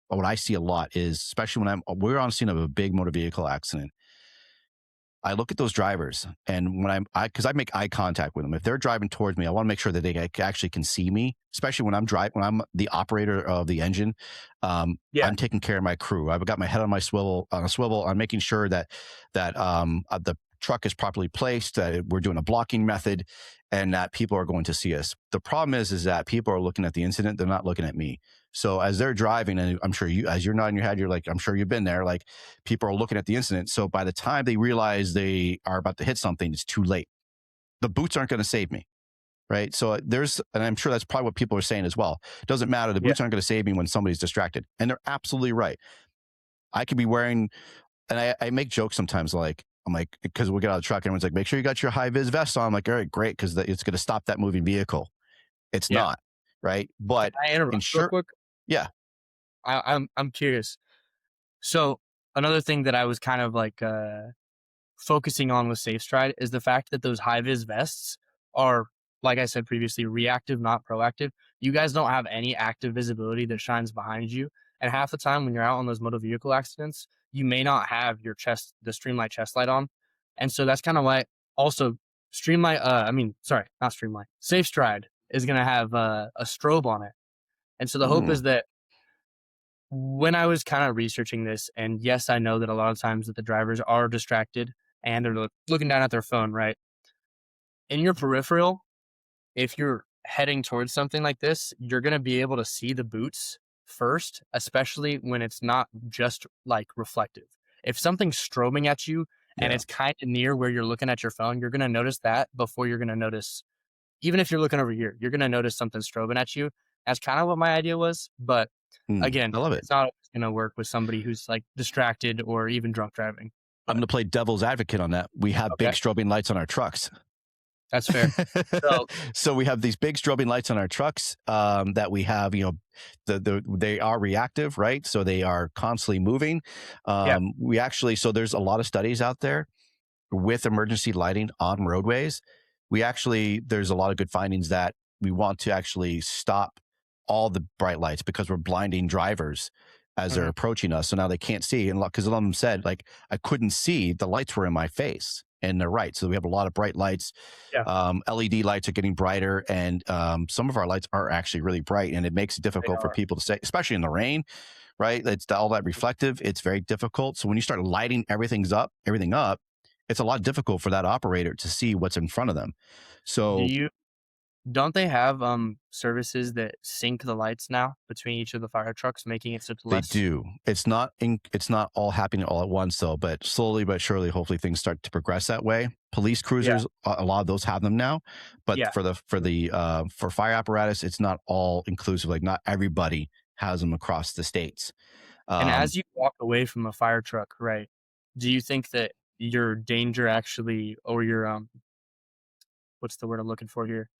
what I see a lot is, especially when we're on scene of a big motor vehicle accident, I look at those drivers, and when because I make eye contact with them. If they're driving towards me, I want to make sure that they actually can see me, especially when I'm the operator of the engine. I'm taking care of my crew. I've got my head on a swivel. I'm making sure that the truck is properly placed, that we're doing a blocking method, and that people are going to see us. The problem is that people are looking at the incident. They're not looking at me. So as they're driving, and I'm sure as you're nodding your head, you're like, I'm sure you've been there, like people are looking at the incident. So by the time they realize they are about to hit something, it's too late. The boots aren't going to save me. Right. So and I'm sure that's probably what people are saying as well. It doesn't matter. The boots aren't going to save me when somebody's distracted. And they're absolutely right. I could be wearing, and I make jokes sometimes, like, I'm like, because we'll get out of the truck and everyone's like, make sure you got your high vis vest on. I'm like, all right, great. Because it's going to stop that moving vehicle. It's not. Right. But can I interrupt real quick? Yeah. I'm curious. So another thing that I was kind of like focusing on with SafeStride is the fact that those high vis vests are, like I said previously, reactive, not proactive. You guys don't have any active visibility that shines behind you. And half the time when you're out on those motor vehicle accidents, you may not have your the Streamlight chest light on. And so that's kind of why also SafeStride is going to have a strobe on it. And so the hope is that when I was kind of researching this, and yes, I know that a lot of times that the drivers are distracted and they're looking down at their phone, right? In your peripheral, if you're heading towards something like this, you're going to be able to see the boots first, especially when it's not just like reflective. If something's strobing at you and it's kind of near where you're looking at your phone, you're going to notice that before you're going to notice, even if you're looking over here, you're going to notice something strobing at you. That's kind of what my idea was. But again, I love it. It's not going to work with somebody who's like distracted or even drunk driving. I'm going to play devil's advocate on that. We have big strobing lights on our trucks. That's fair. So So we have these big strobing lights on our trucks that we have, they are reactive, right? So they are constantly moving. yeah, We actually, so there's a lot of studies out there with emergency lighting on roadways. There's a lot of good findings that we want to actually stop all the bright lights because we're blinding drivers as they're mhm, approaching us. So now they can't see. And because a lot of them said, like, I couldn't see, the lights were in my face. And they're right. So we have a lot of bright lights. yeah, LED lights are getting brighter, and some of our lights are actually really bright, and it makes it they difficult for are. people to say, especially in the rain, right? It's all that reflective. It's very difficult. So when you start lighting everything up, it's a lot difficult for that operator to see what's in front of them. Do So you don't they have services that sync the lights now between each of the fire trucks, making it so it's they less? do. It's not all happening all at once though, but slowly but surely, hopefully things start to progress that way. Police Yeah, cruisers, a lot of those have them now, but yeah. for fire apparatus, it's not all inclusive. Like not everybody has them across the states. And Um, as you walk away from a fire truck, right, do you think that your danger actually or your, what's the word I'm looking for here?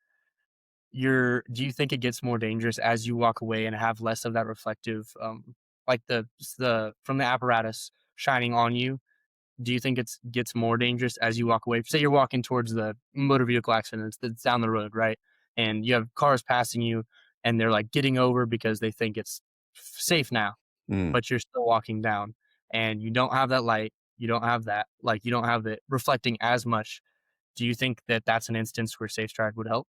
Do you think it gets more dangerous as you walk away and have less of that reflective, like the from the apparatus shining on you? Do you think it's gets more dangerous as you walk away? Say you're walking towards the motor vehicle accident that's down the road, right? And you have cars passing you and they're like getting over because they think it's safe now, mm. but you're still walking down and you don't have that light. You don't have that, like, you don't have it reflecting as much. Do you think that that's an instance where SafeStride would help?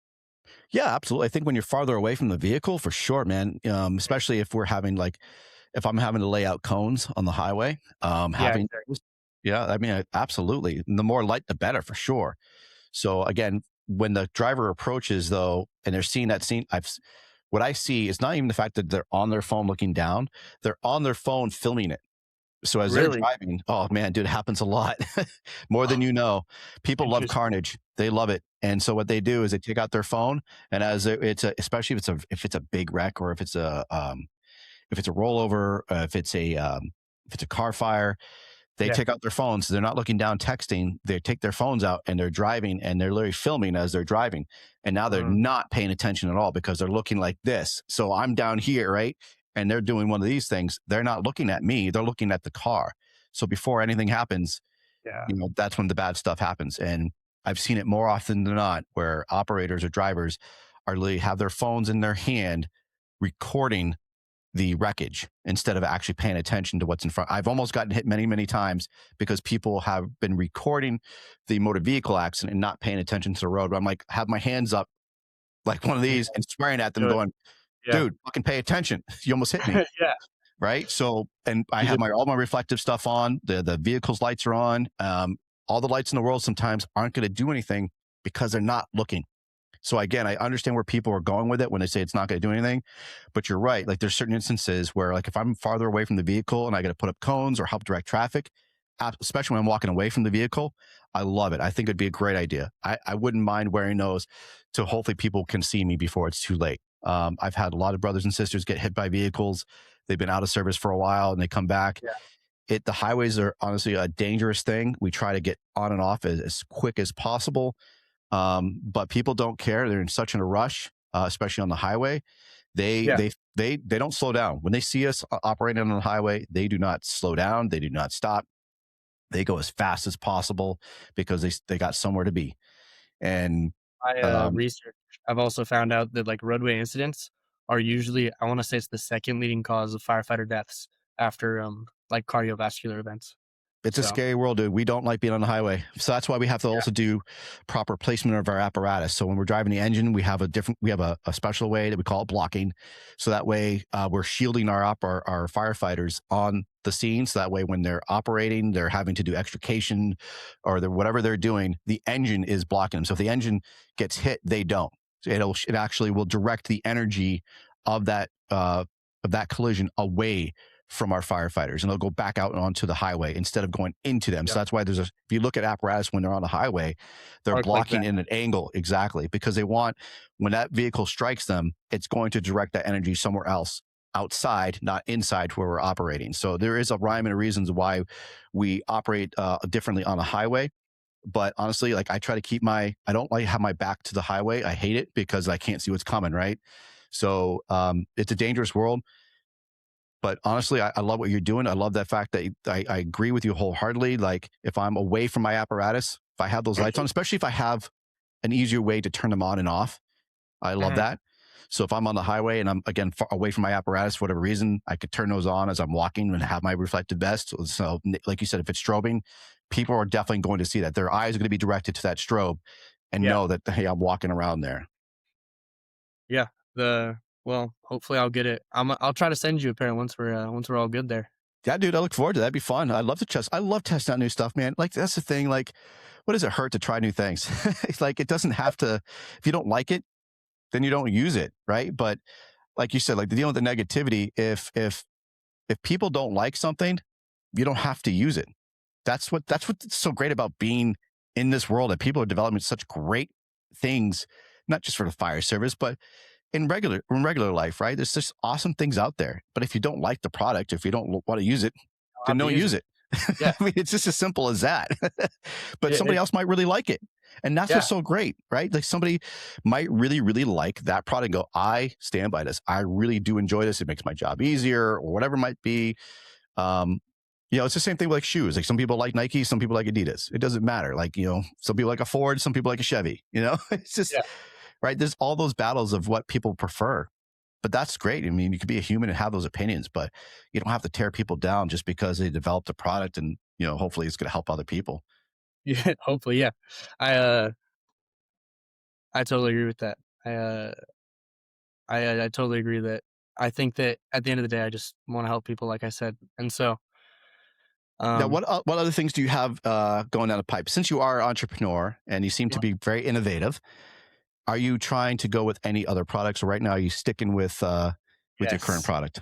Yeah, absolutely. I think when you're farther away from the vehicle, for sure, man. Especially if I'm having to lay out cones on the highway, Yeah, having, exactly. yeah, I mean, absolutely. And the more light, the better, for sure. So again, when the driver approaches though, and they're seeing that scene, what I see is not even the fact that they're on their phone looking down; they're on their phone filming it. So as they're Really? driving, oh man, dude, it happens a lot, more than you know. People love Interesting. carnage; they love it. And so what they do is they take out their phone, and especially if it's a big wreck, or if it's a rollover, if it's a car fire, they Yeah. take out their phones. They're not looking down texting. They take their phones out and they're driving, and they're literally filming as they're driving. And now they're Mhm. not paying attention at all because they're looking like this. So I'm down here, right? And they're doing one of these things. They're not looking at me. They're looking at the car. So before anything happens, Yeah. that's when the bad stuff happens. And I've seen it more often than not where operators or drivers are literally have their phones in their hand recording the wreckage instead of actually paying attention to what's in front. I've almost gotten hit many, many times because people have been recording the motor vehicle accident and not paying attention to the road. But I'm like, have my hands up like one of Yeah. these and swearing at them, Good. going, Yeah. dude, fucking pay attention. You almost hit me. Yeah. Right. So, and I You have just all my reflective stuff on. The vehicle's lights are on. All the lights in the world sometimes aren't going to do anything because they're not looking. So again, I understand where people are going with it when they say it's not going to do anything, but you're right. Like there's certain instances where, like, if I'm farther away from the vehicle and I got to put up cones or help direct traffic, especially when I'm walking away from the vehicle, I love it. I think it'd be a great idea. I wouldn't mind wearing those to hopefully people can see me before it's too late. I've had a lot of brothers and sisters get hit by vehicles. They've been out of service for a while and they come back. yeah. The highways are honestly a dangerous thing. We try to get on and off as quick as possible. But people don't care. They're in such a rush, especially on the highway. They Yeah. they they don't slow down when they see us operating on the highway. They do not slow down. They do not stop. They go as fast as possible because they got somewhere to be. And um, Research. I've also found out that, like, roadway incidents are usually, I wanna say it's the second leading cause of firefighter deaths after, like, cardiovascular events. it's a So, scary world, dude. We don't like being on the highway. So that's why we have to yeah. also do proper placement of our apparatus. So when we're driving the engine, we have a special way that we call it blocking. So that way we're shielding our firefighters on the scene. So that way when they're operating, they're having to do extrication or whatever they're doing, the engine is blocking them. So if the engine gets hit, they don't. So it actually will direct the energy of that collision away from our firefighters, and they'll go back out onto the highway instead of going into them. So Yep. that's why if you look at apparatus when they're on the highway, they're Arc like that. blocking in an angle, exactly, because they want, when that vehicle strikes them, it's going to direct that energy somewhere else outside, not inside where we're operating. So there is a rhyme and a reasons why we operate differently on the highway. But honestly, like I try to keep I don't like have my back to the highway. I hate it because I can't see what's coming. Right. So it's a dangerous world. But honestly, I love what you're doing. I love that fact that I agree with you wholeheartedly. Like if I'm away from my apparatus, if I have those lights on, especially if I have an easier way to turn them on and off, I love that. So if I'm on the highway and I'm again far away from my apparatus for whatever reason, I could turn those on as I'm walking and have my reflective vest. So like you said, if it's strobing, people are definitely going to see that. Their eyes are going to be directed to that strobe and know that, hey, I'm walking around there. Yeah. Well, hopefully I'll get it. I'll try to send you a pair once we're all good there. Yeah, dude, I look forward to that. That'd be fun. I love to test. I love testing out new stuff, man. Like that's the thing. Like, what does it hurt to try new things? It's like it doesn't have to. If you don't like it, then you don't use it, right? But like you said, like the deal with the negativity. If people don't like something, you don't have to use it. That's what's so great about being in this world. That people are developing such great things, not just for the fire service, but in regular life, right? There's just awesome things out there. But if you don't like the product, if you don't want to use it, then don't use it. Yeah. I mean, it's just as simple as that. But Yeah, somebody else might really like it. And that's what's so great, right? Like somebody might really, really like that product and go, I stand by this. I really do enjoy this. It makes my job easier or whatever it might be. It's the same thing with like shoes. Like some people like Nike, some people like Adidas. It doesn't matter. Like, some people like a Ford, some people like a Chevy, it's just, right. There's all those battles of what people prefer, but that's great. I mean, you could be a human and have those opinions, but you don't have to tear people down just because they developed a product and, hopefully it's going to help other people. Yeah. Hopefully. Yeah. I totally agree with that. I totally agree that I think that at the end of the day, I just want to help people, like I said. And so, Now, what other things do you have going down the pipe? Since you are an entrepreneur and you seem to be very innovative, are you trying to go with any other products? Or right now, are you sticking with your current product?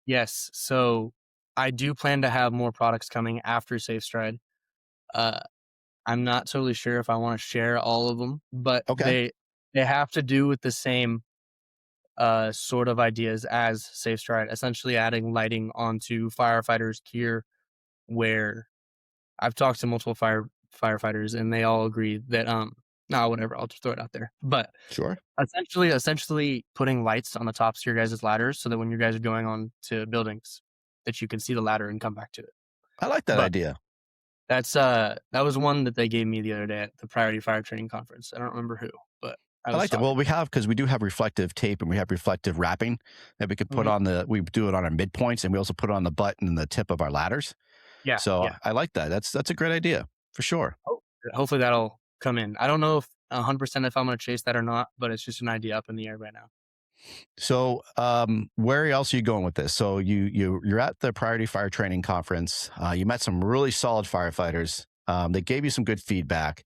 Yes. So I do plan to have more products coming after SafeStride. I'm not totally sure if I want to share all of them, but Okay. they have to do with the same sort of ideas as SafeStride, essentially adding lighting onto firefighters' gear. Where I've talked to multiple firefighters, and they all agree that no, whatever. I'll just throw it out there. But Sure. essentially putting lights on the tops of your guys' ladders, so that when you guys are going on to buildings, that you can see the ladder and come back to it. I like that But idea. that was one that they gave me the other day at the Priority Fire Training Conference. I don't remember who, but I I was like that. talking. Well, because we do have reflective tape and we have reflective wrapping that we could put we do it on our midpoints and we also put it on the butt and the tip of our ladders. Yeah. So Yeah. I like that. That's a great idea for sure. Hopefully that'll come in. I don't know if 100% if I'm going to chase that or not, but it's just an idea up in the air right now. So, where else are you going with this? So you're at the Priority Fire Training Conference. You met some really solid firefighters. They gave you some good feedback.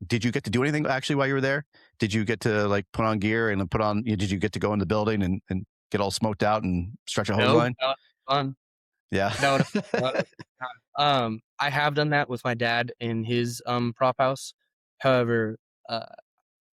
Did you get to do anything actually while you were there? Did you get to like put on gear and did you get to go in the building and get all smoked out and stretch a hose line? Fun. Yeah. I have done that with my dad in his prop house. However,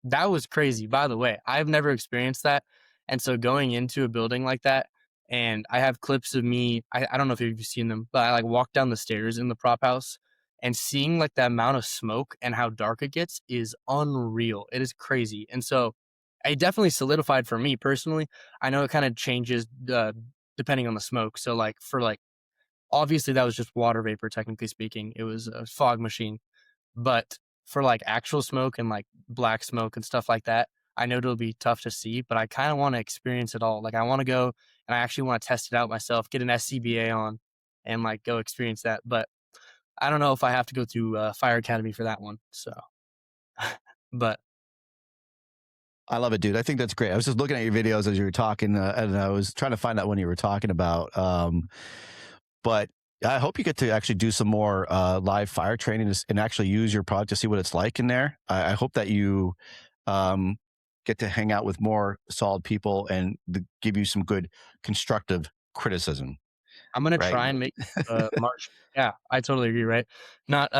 that was crazy. By the way, I've never experienced that, and so going into a building like that, and I have clips of me. I don't know if you've seen them, but I like walk down the stairs in the prop house, and seeing like the amount of smoke and how dark it gets is unreal. It is crazy, and so it definitely solidified for me personally. I know it kind of changes depending on the smoke. So like for like obviously that was just water vapor. Technically speaking, it was a fog machine, but for like actual smoke and like black smoke and stuff like that, I know it'll be tough to see, but I kind of want to experience it all. Like I want to go and I actually want to test it out myself, get an SCBA on and like go experience that. But I don't know if I have to go through Fire Academy for that one. So, but I love it, dude. I think that's great. I was just looking at your videos as you were talking, and I was trying to find out when you were talking about. But I hope you get to actually do some more live fire training and actually use your product to see what it's like in there. I hope that you get to hang out with more solid people and give you some good constructive criticism. I'm gonna try and make March. Yeah, I totally agree. Right, not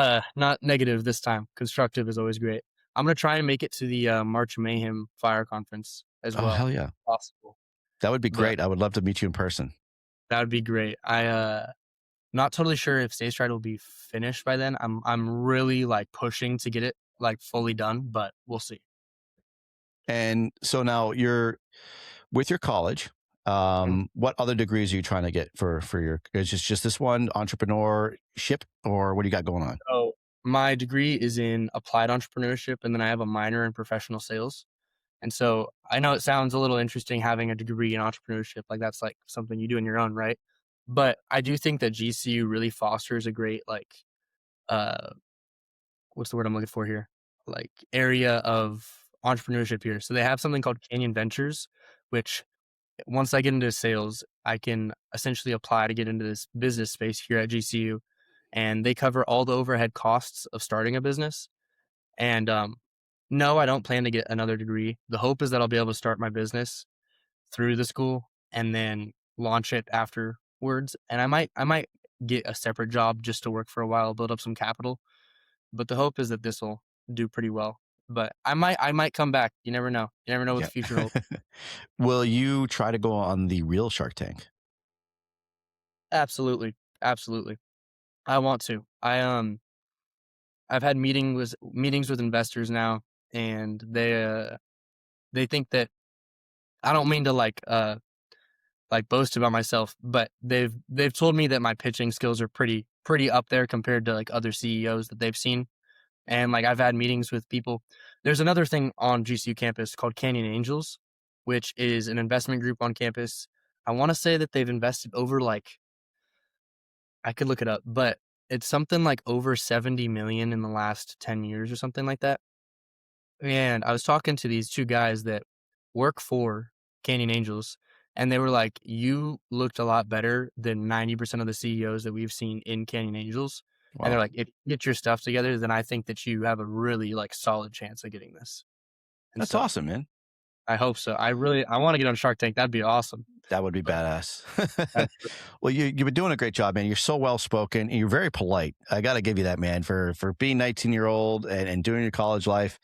negative this time. Constructive is always great. I'm gonna try and make it to the March Mayhem Fire Conference as well. Oh hell yeah, if possible. That would be great. I would love to meet you in person. That would be great. Not totally sure if SafeStride will be finished by then. I'm really like pushing to get it like fully done, but we'll see. And so now you're with your college. Mhm. What other degrees are you trying to get for your? Is just this one entrepreneurship, or what do you got going on? So my degree is in applied entrepreneurship, and then I have a minor in professional sales. And so I know it sounds a little interesting having a degree in entrepreneurship, like that's like something you do in your own right. But I do think that GCU really fosters a great like uh what's the word I'm looking for here? Like area of entrepreneurship here. So they have something called Canyon Ventures, which once I get into sales, I can essentially apply to get into this business space here at GCU. And they cover all the overhead costs of starting a business. And no, I don't plan to get another degree. The hope is that I'll be able to start my business through the school and then launch it afterwards. And I might get a separate job just to work for a while, build up some capital. But the hope is that this will do pretty well. But I might come back. You never know. You never know what Yeah. the future holds. Will you try to go on the real Shark Tank? Absolutely. Absolutely. I want to. I've had meetings with investors now, and they think that I don't mean to like boast about myself, but they've told me that my pitching skills are pretty up there compared to like other CEOs that they've seen. And like I've had meetings with people. There's another thing on GCU campus called Canyon Angels, which is an investment group on campus. I want to say that they've invested over like I could look it up, but it's something like over 70 million in the last 10 years or something like that. And I was talking to these two guys that work for Canyon Angels, and they were like, "You looked a lot better than 90% of the CEOs that we've seen in Canyon Angels." And they're Wow, like, "If you get your stuff together, then I think that you have a really like solid chance of getting this." And that's so awesome, man. I hope so. I want to get on Shark Tank. That'd be awesome. That would be But badass. that's Well, you've been doing a great job, man. You're so well spoken and you're very polite. I got to give you that, man, for being 19-year-old and doing your college life.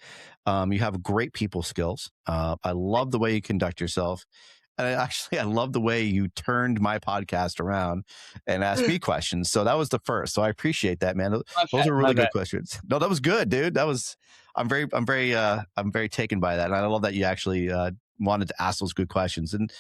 You have great people skills. I love the way you conduct yourself. And I love the way you turned my podcast around and asked me questions. So that was the first. So I appreciate that, man. my Those bad. are My really bad. good questions. No, that was good, dude. I'm very taken by that. And I love that you actually wanted to ask those good questions. And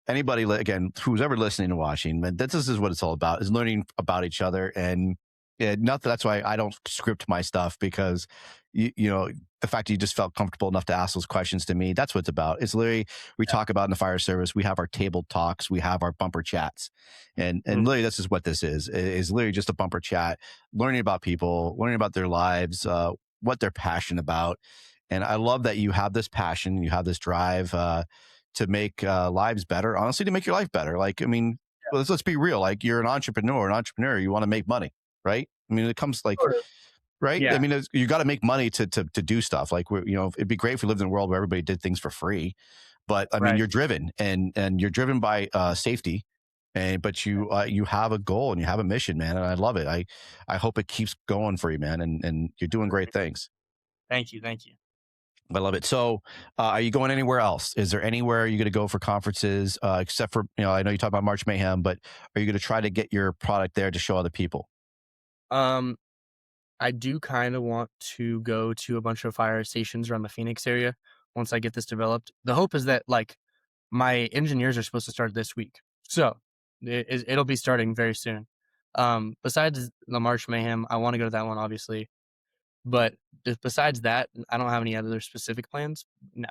anybody, again, who's ever listening and watching, man, this is what it's all about, is learning about each other. And nothing. That's why I don't script my stuff, because you know, the fact that you just felt comfortable enough to ask those questions to me, that's what it's about. It's literally, we talk about in the fire service, we have our table talks, we have our bumper chats, and Mhm. literally this is what this is literally just a bumper chat, learning about people, learning about their lives, what they're passionate about. And I love that you have this passion, you have this drive to make lives better, honestly, to make your life better. Like, I mean, let's be real. Like, you're an entrepreneur, you want to make money, right? I mean, it comes like, Sort of. right? I Yeah. mean, you got to make money to do stuff. Like, it'd be great if we lived in a world where everybody did things for free. But I mean, Right. you're driven, and you're driven by safety, but you have a goal and you have a mission, man. And I love it. I hope it keeps going for you, man. And you're doing great things. Thank you. Thank you. I love it. So, are you going anywhere else? Is there anywhere you're going to go for conferences, except for, I know you talk about March Mayhem, but are you going to try to get your product there to show other people? Um, I do kind of want to go to a bunch of fire stations around the Phoenix area once I get this developed. The hope is that like my engineers are supposed to start this week, so it'll be starting very soon. Besides the March Mayhem, I want to go to that one, obviously. But besides that, I don't have any other specific plans. No,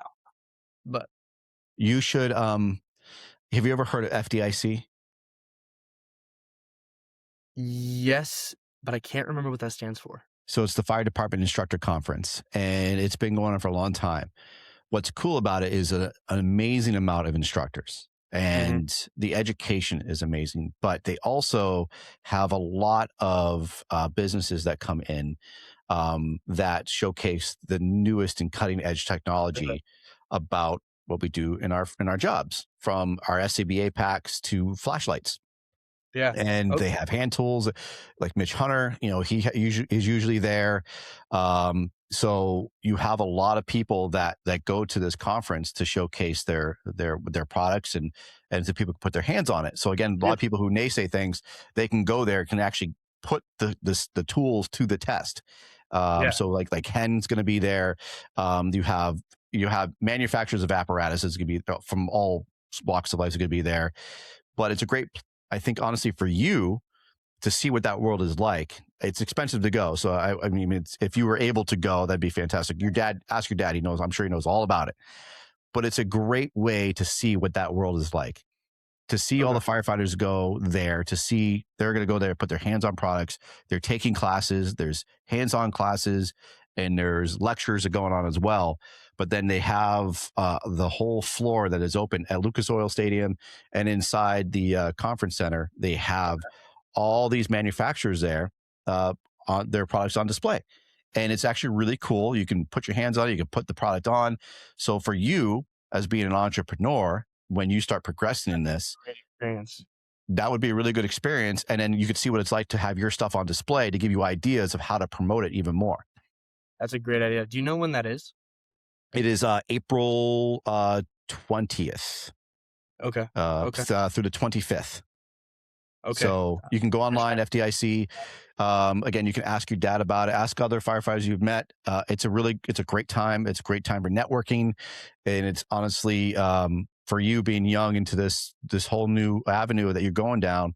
but You should. Have you ever heard of FDIC? yes, but I can't remember what that stands for. So it's the Fire Department Instructor Conference, and it's been going on for a long time. What's cool about it is an amazing amount of instructors, Hmm. and the education is amazing. But they also have a lot of businesses that come in that showcase the newest and cutting edge technology about what we do in our jobs, from our SCBA packs to flashlights. Yeah. And they Okay. have hand tools like Mitch Hunter, he is usually there. So you have a lot of people that go to this conference to showcase their products and so people can put their hands on it. So again, a lot of people who naysay things, they can go there, can actually put the tools to the test. So like C.A.N's going to be there. You have manufacturers of apparatuses is going to be from all walks of life is going to be there. But it's a great, I think, honestly, for you to see what that world is like. It's expensive to go. So I mean, if you were able to go, that'd be fantastic. Ask your dad. He knows, I'm sure he knows all about it, but it's a great way to see what that world is like, to see all the firefighters go there, to see they're going to go there, put their hands on products. They're taking classes. There's hands-on classes and there's lectures that are going on as well. But then they have the whole floor that is open at Lucas Oil Stadium, and inside the conference center, they have all these manufacturers there, on their products on display. And it's actually really cool. You can put your hands on it. You can put the product on. So for you as being an entrepreneur, when you start progressing in this, Great experience. that would be a really good experience. And then you could see what it's like to have your stuff on display to give you ideas of how to promote it even more. That's a great idea. Do you know when that is? It is April 20th. Okay. Through the 25th. Okay. So you can go online, FDIC. Again, you can ask your dad about it. Ask other firefighters you've met. It's a great time. It's a great time for networking, and it's honestly for you being young into this whole new avenue that you're going down.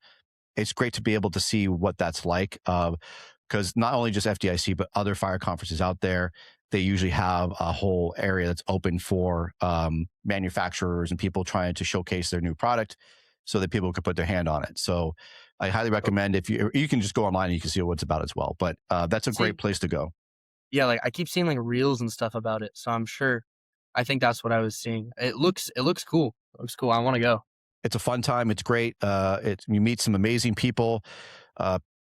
It's great to be able to see what that's like. Because not only just FDIC, but other fire conferences out there, they usually have a whole area that's open for manufacturers and people trying to showcase their new product, so that people can put their hand on it. So I highly recommend, if you can just go online and you can see what it's about as well. But that's a great place to go. Yeah, like I keep seeing like reels and stuff about it. So I'm sure, I think that's what I was seeing. It looks cool. It looks cool. I want to go. It's a fun time. It's great. You meet some amazing people,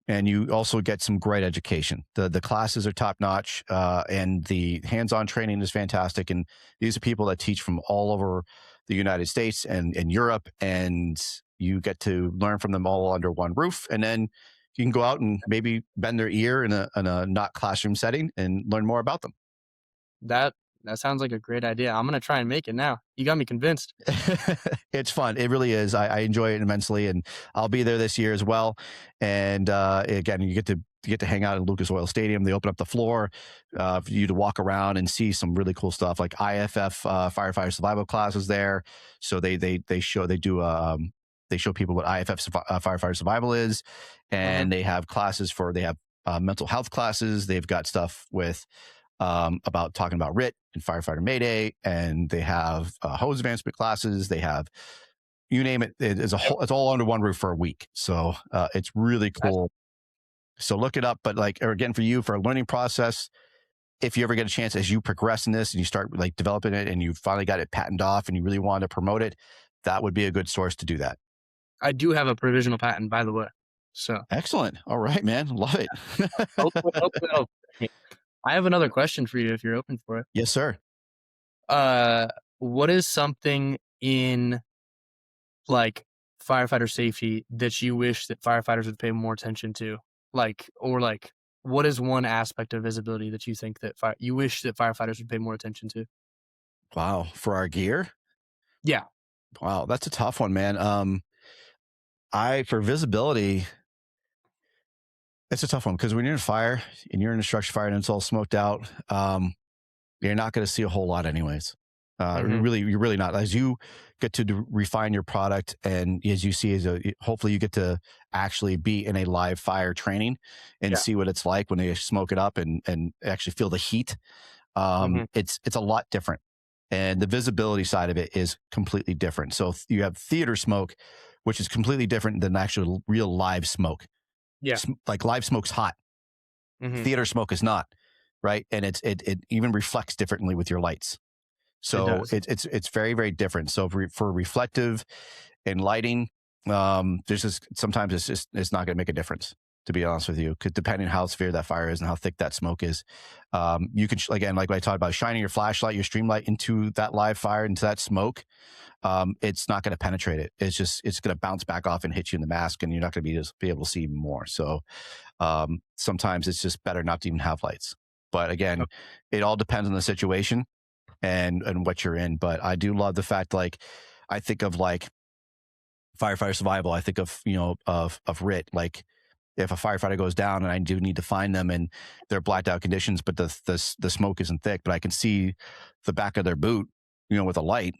and you also get some great education. The classes are top notch, and the hands-on training is fantastic. And these are people that teach from all over the United States and Europe, and you get to learn from them all under one roof. And then you can go out and maybe bend their ear in a not classroom setting and learn more about them. That sounds like a great idea. I'm going to try and make it now. You got me convinced. It's fun. It really is. I enjoy it immensely, and I'll be there this year as well. And again, you get to hang out at Lucas Oil Stadium. They open up the floor for you to walk around and see some really cool stuff, like IFF firefighter survival classes there. So they show people what IFF firefighter survival is, and they have classes they have mental health classes. They've got stuff with about talking about RIT and firefighter Mayday, and they have hose advancement classes. They have, you name it. It's all under one roof for a week. So it's really cool. So look it up. But again, for a learning process, if you ever get a chance as you progress in this and you start developing it and you finally got it patented off and you really want to promote it, that would be a good source to do that. I do have a provisional patent, by the way. So excellent. All right, man. Love it. hopefully. I have another question for you if you're open for it. Yes, sir. What is something in firefighter safety that you wish that firefighters would pay more attention to? What is one aspect of visibility that you think that you wish that firefighters would pay more attention to? Wow. For our gear? Yeah. Wow. That's a tough one, man. For visibility, it's a tough one, because when you're in fire and you're in a structure fire and it's all smoked out, you're not going to see a whole lot anyways. You're really not. As you get to refine your product, and as you see, hopefully you get to actually be in a live fire training and see what it's like when they smoke it up and actually feel the heat. It's a lot different. And the visibility side of it is completely different. So you have theater smoke, which is completely different than actual real live smoke. Yeah. Live smoke's hot. Theater smoke is not, right? And it even reflects differently with your lights. So it's very, very different. So for reflective and lighting, sometimes it's not going to make a difference, to be honest with you, because depending on how severe that fire is and how thick that smoke is, you can, again, like I talked about, shining your flashlight, your stream light into that live fire, into that smoke. It's not going to penetrate it. It's going to bounce back off and hit you in the mask, and you're not going to be able to see even more. So sometimes it's just better not to even have lights. But again, it all depends on the situation and what you're in. But I do love the fact, like, I think of like firefighter survival. I think of, of RIT, like if a firefighter goes down and I do need to find them and they're blacked out conditions, but the smoke isn't thick, but I can see the back of their boot, with a light,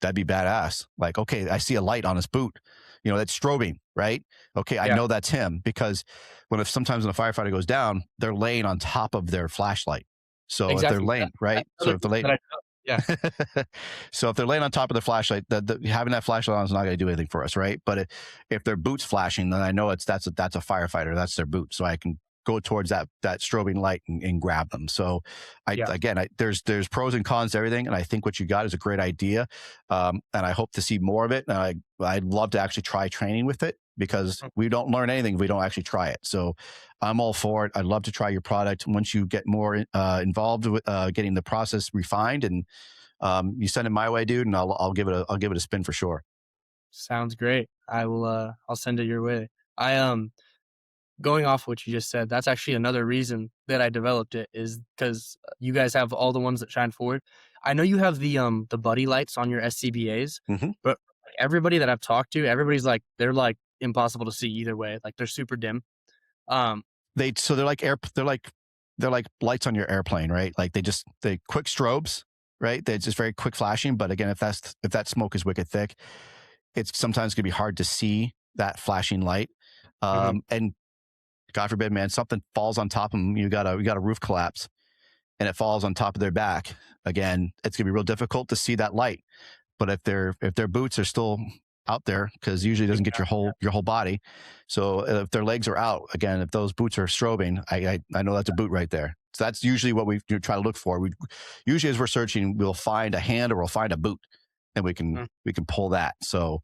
that'd be badass. Like, okay, I see a light on his boot, that's strobing, right? Okay, I know that's him, because sometimes when a firefighter goes down, they're laying on top of their flashlight. So if they're laying, right? So if they're laying, so if they're laying on top of the flashlight, having that flashlight on is not going to do anything for us, right? But if their boot's flashing, then I know that's a firefighter. That's their boot, so I can go towards that strobing light and grab them. So there's pros and cons to everything, and I think what you got is a great idea, and I hope to see more of it. And I'd love to actually try training with it, because we don't learn anything if we don't actually try it. So I'm all for it. I'd love to try your product once you get more involved with getting the process refined, and you send it my way, dude, and I'll give it a spin for sure. Sounds great. I will. I'll send it your way. Going off what you just said, that's actually another reason that I developed it, is because you guys have all the ones that shine forward. I know you have the buddy lights on your SCBAs, but everybody that I've talked to, everybody's like, they're like impossible to see either way. Like, they're super dim. They're like lights on your airplane, right? Like they quick strobes, right? They're just very quick flashing. But again, if that smoke is wicked thick, it's sometimes gonna be hard to see that flashing light. And God forbid, man, something falls on top of them. You got a roof collapse, and it falls on top of their back. Again, it's gonna be real difficult to see that light. But if their boots are still out there, because usually it doesn't get your whole body. So if their legs are out, again, if those boots are strobing, I know that's a boot right there. So that's usually what we try to look for. We usually, as we're searching, we'll find a hand or we'll find a boot, and we can pull that. So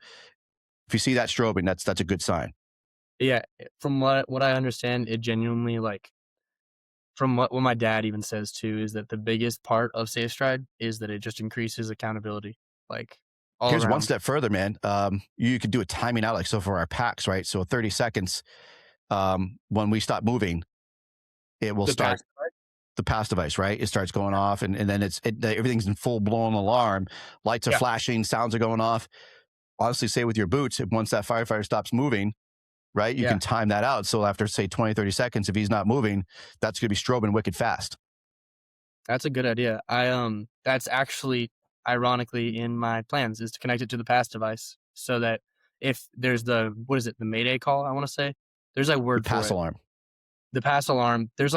if you see that strobing, that's a good sign. Yeah, from what I understand, it genuinely, like, from what my dad even says too, is that the biggest part of SafeStride is that it just increases accountability, like, all Here's around. one step further, man. You could do a timing out, like, so for our packs, right? So 30 seconds, when we stop moving, it will start the pass device, right? It starts going off, and then everything's in full blown alarm. Lights are flashing, sounds are going off. Honestly, say with your boots, once that firefighter stops moving, right, you can time that out. So after, say, 20, 30 seconds, if he's not moving, that's going to be strobing wicked fast. That's a good idea. That's actually, ironically, in my plans, is to connect it to the pass device, so that if there's the Mayday call, I want to say, there's a word for it. Pass alarm. The pass alarm. There's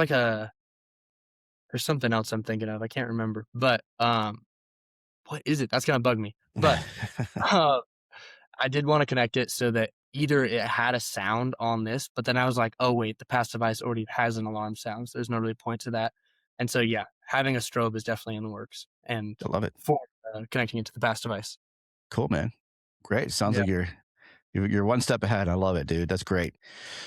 something else I'm thinking of. I can't remember, but what is it? That's gonna bug me. But I did want to connect it so that either it had a sound on this, but then I was like, oh wait, the pass device already has an alarm sound, so there's no really point to that. And so having a strobe is definitely in the works, and I love it. For connecting it to the pass device. Cool, man. Great. Sounds like you're one step ahead. I love it, dude. That's great.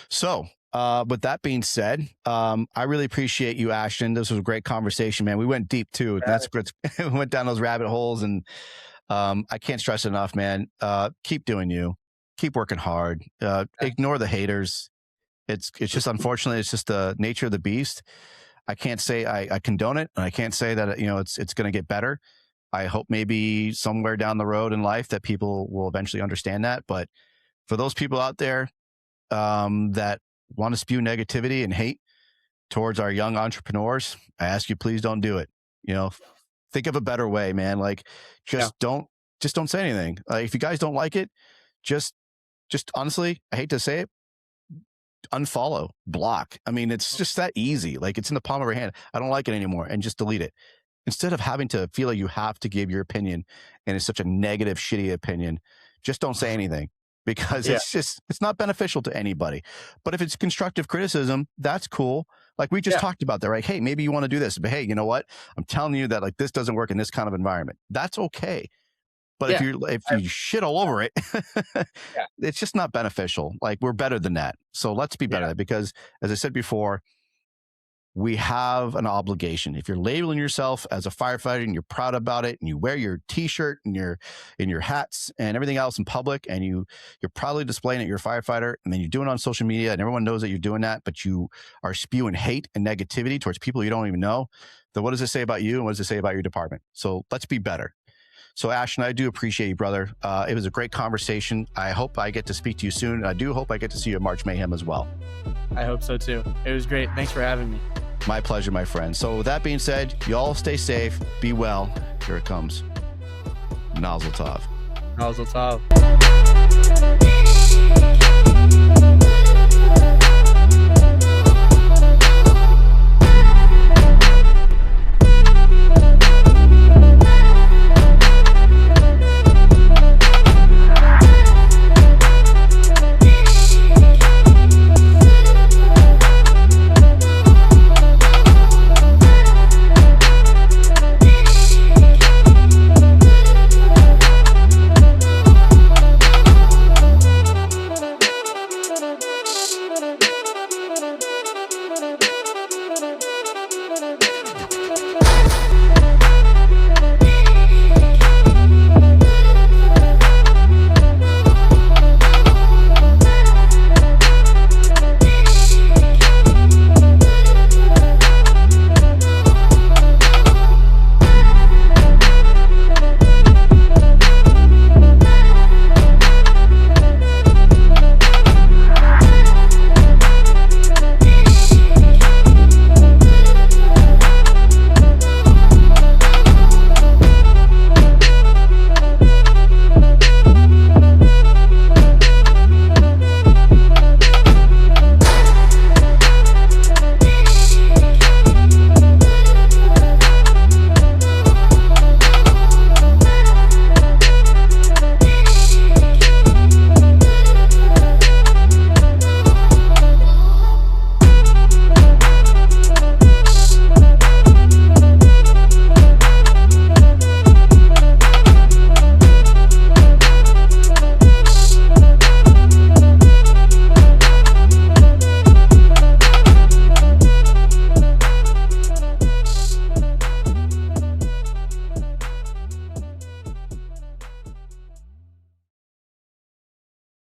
So with that being said, I really appreciate you, Ashton. This was a great conversation, man. We went deep too. That's good. We went down those rabbit holes, and I can't stress enough, man. Keep doing you. Keep working hard. Ignore the haters. It's just, unfortunately, it's just the nature of the beast. I can't say I condone it, and I can't say that it's going to get better. I hope maybe somewhere down the road in life that people will eventually understand that. But for those people out there that want to spew negativity and hate towards our young entrepreneurs, I ask you, please don't do it. Think of a better way, man. Like, don't say anything. If you guys don't like it, just honestly, I hate to say it, unfollow, block. I mean, it's just that easy. Like, it's in the palm of your hand. I don't like it anymore, and just delete it. Instead of having to feel like you have to give your opinion, and it's such a negative, shitty opinion, just don't say anything, because it's not beneficial to anybody. But if it's constructive criticism, that's cool. Like we just talked about that, right? Hey, maybe you want to do this, but hey, you know what? I'm telling you that, like, this doesn't work in this kind of environment. That's okay. But if you shit all over it, it's just not beneficial. Like, we're better than that. So let's be better, because as I said before, we have an obligation. If you're labeling yourself as a firefighter and you're proud about it, and you wear your T-shirt and your hats and everything else in public, and you're proudly displaying that you're a firefighter, and then you're doing it on social media and everyone knows that you're doing that, but you are spewing hate and negativity towards people you don't even know, then what does it say about you and what does it say about your department? So let's be better. So Ashton, I do appreciate you, brother. It was a great conversation. I hope I get to speak to you soon. And I do hope I get to see you at March Mayhem as well. I hope so too. It was great. Thanks for having me. My pleasure, my friend. So with that being said, you all stay safe, be well. Here it comes. Mazel tov. Mazel tov.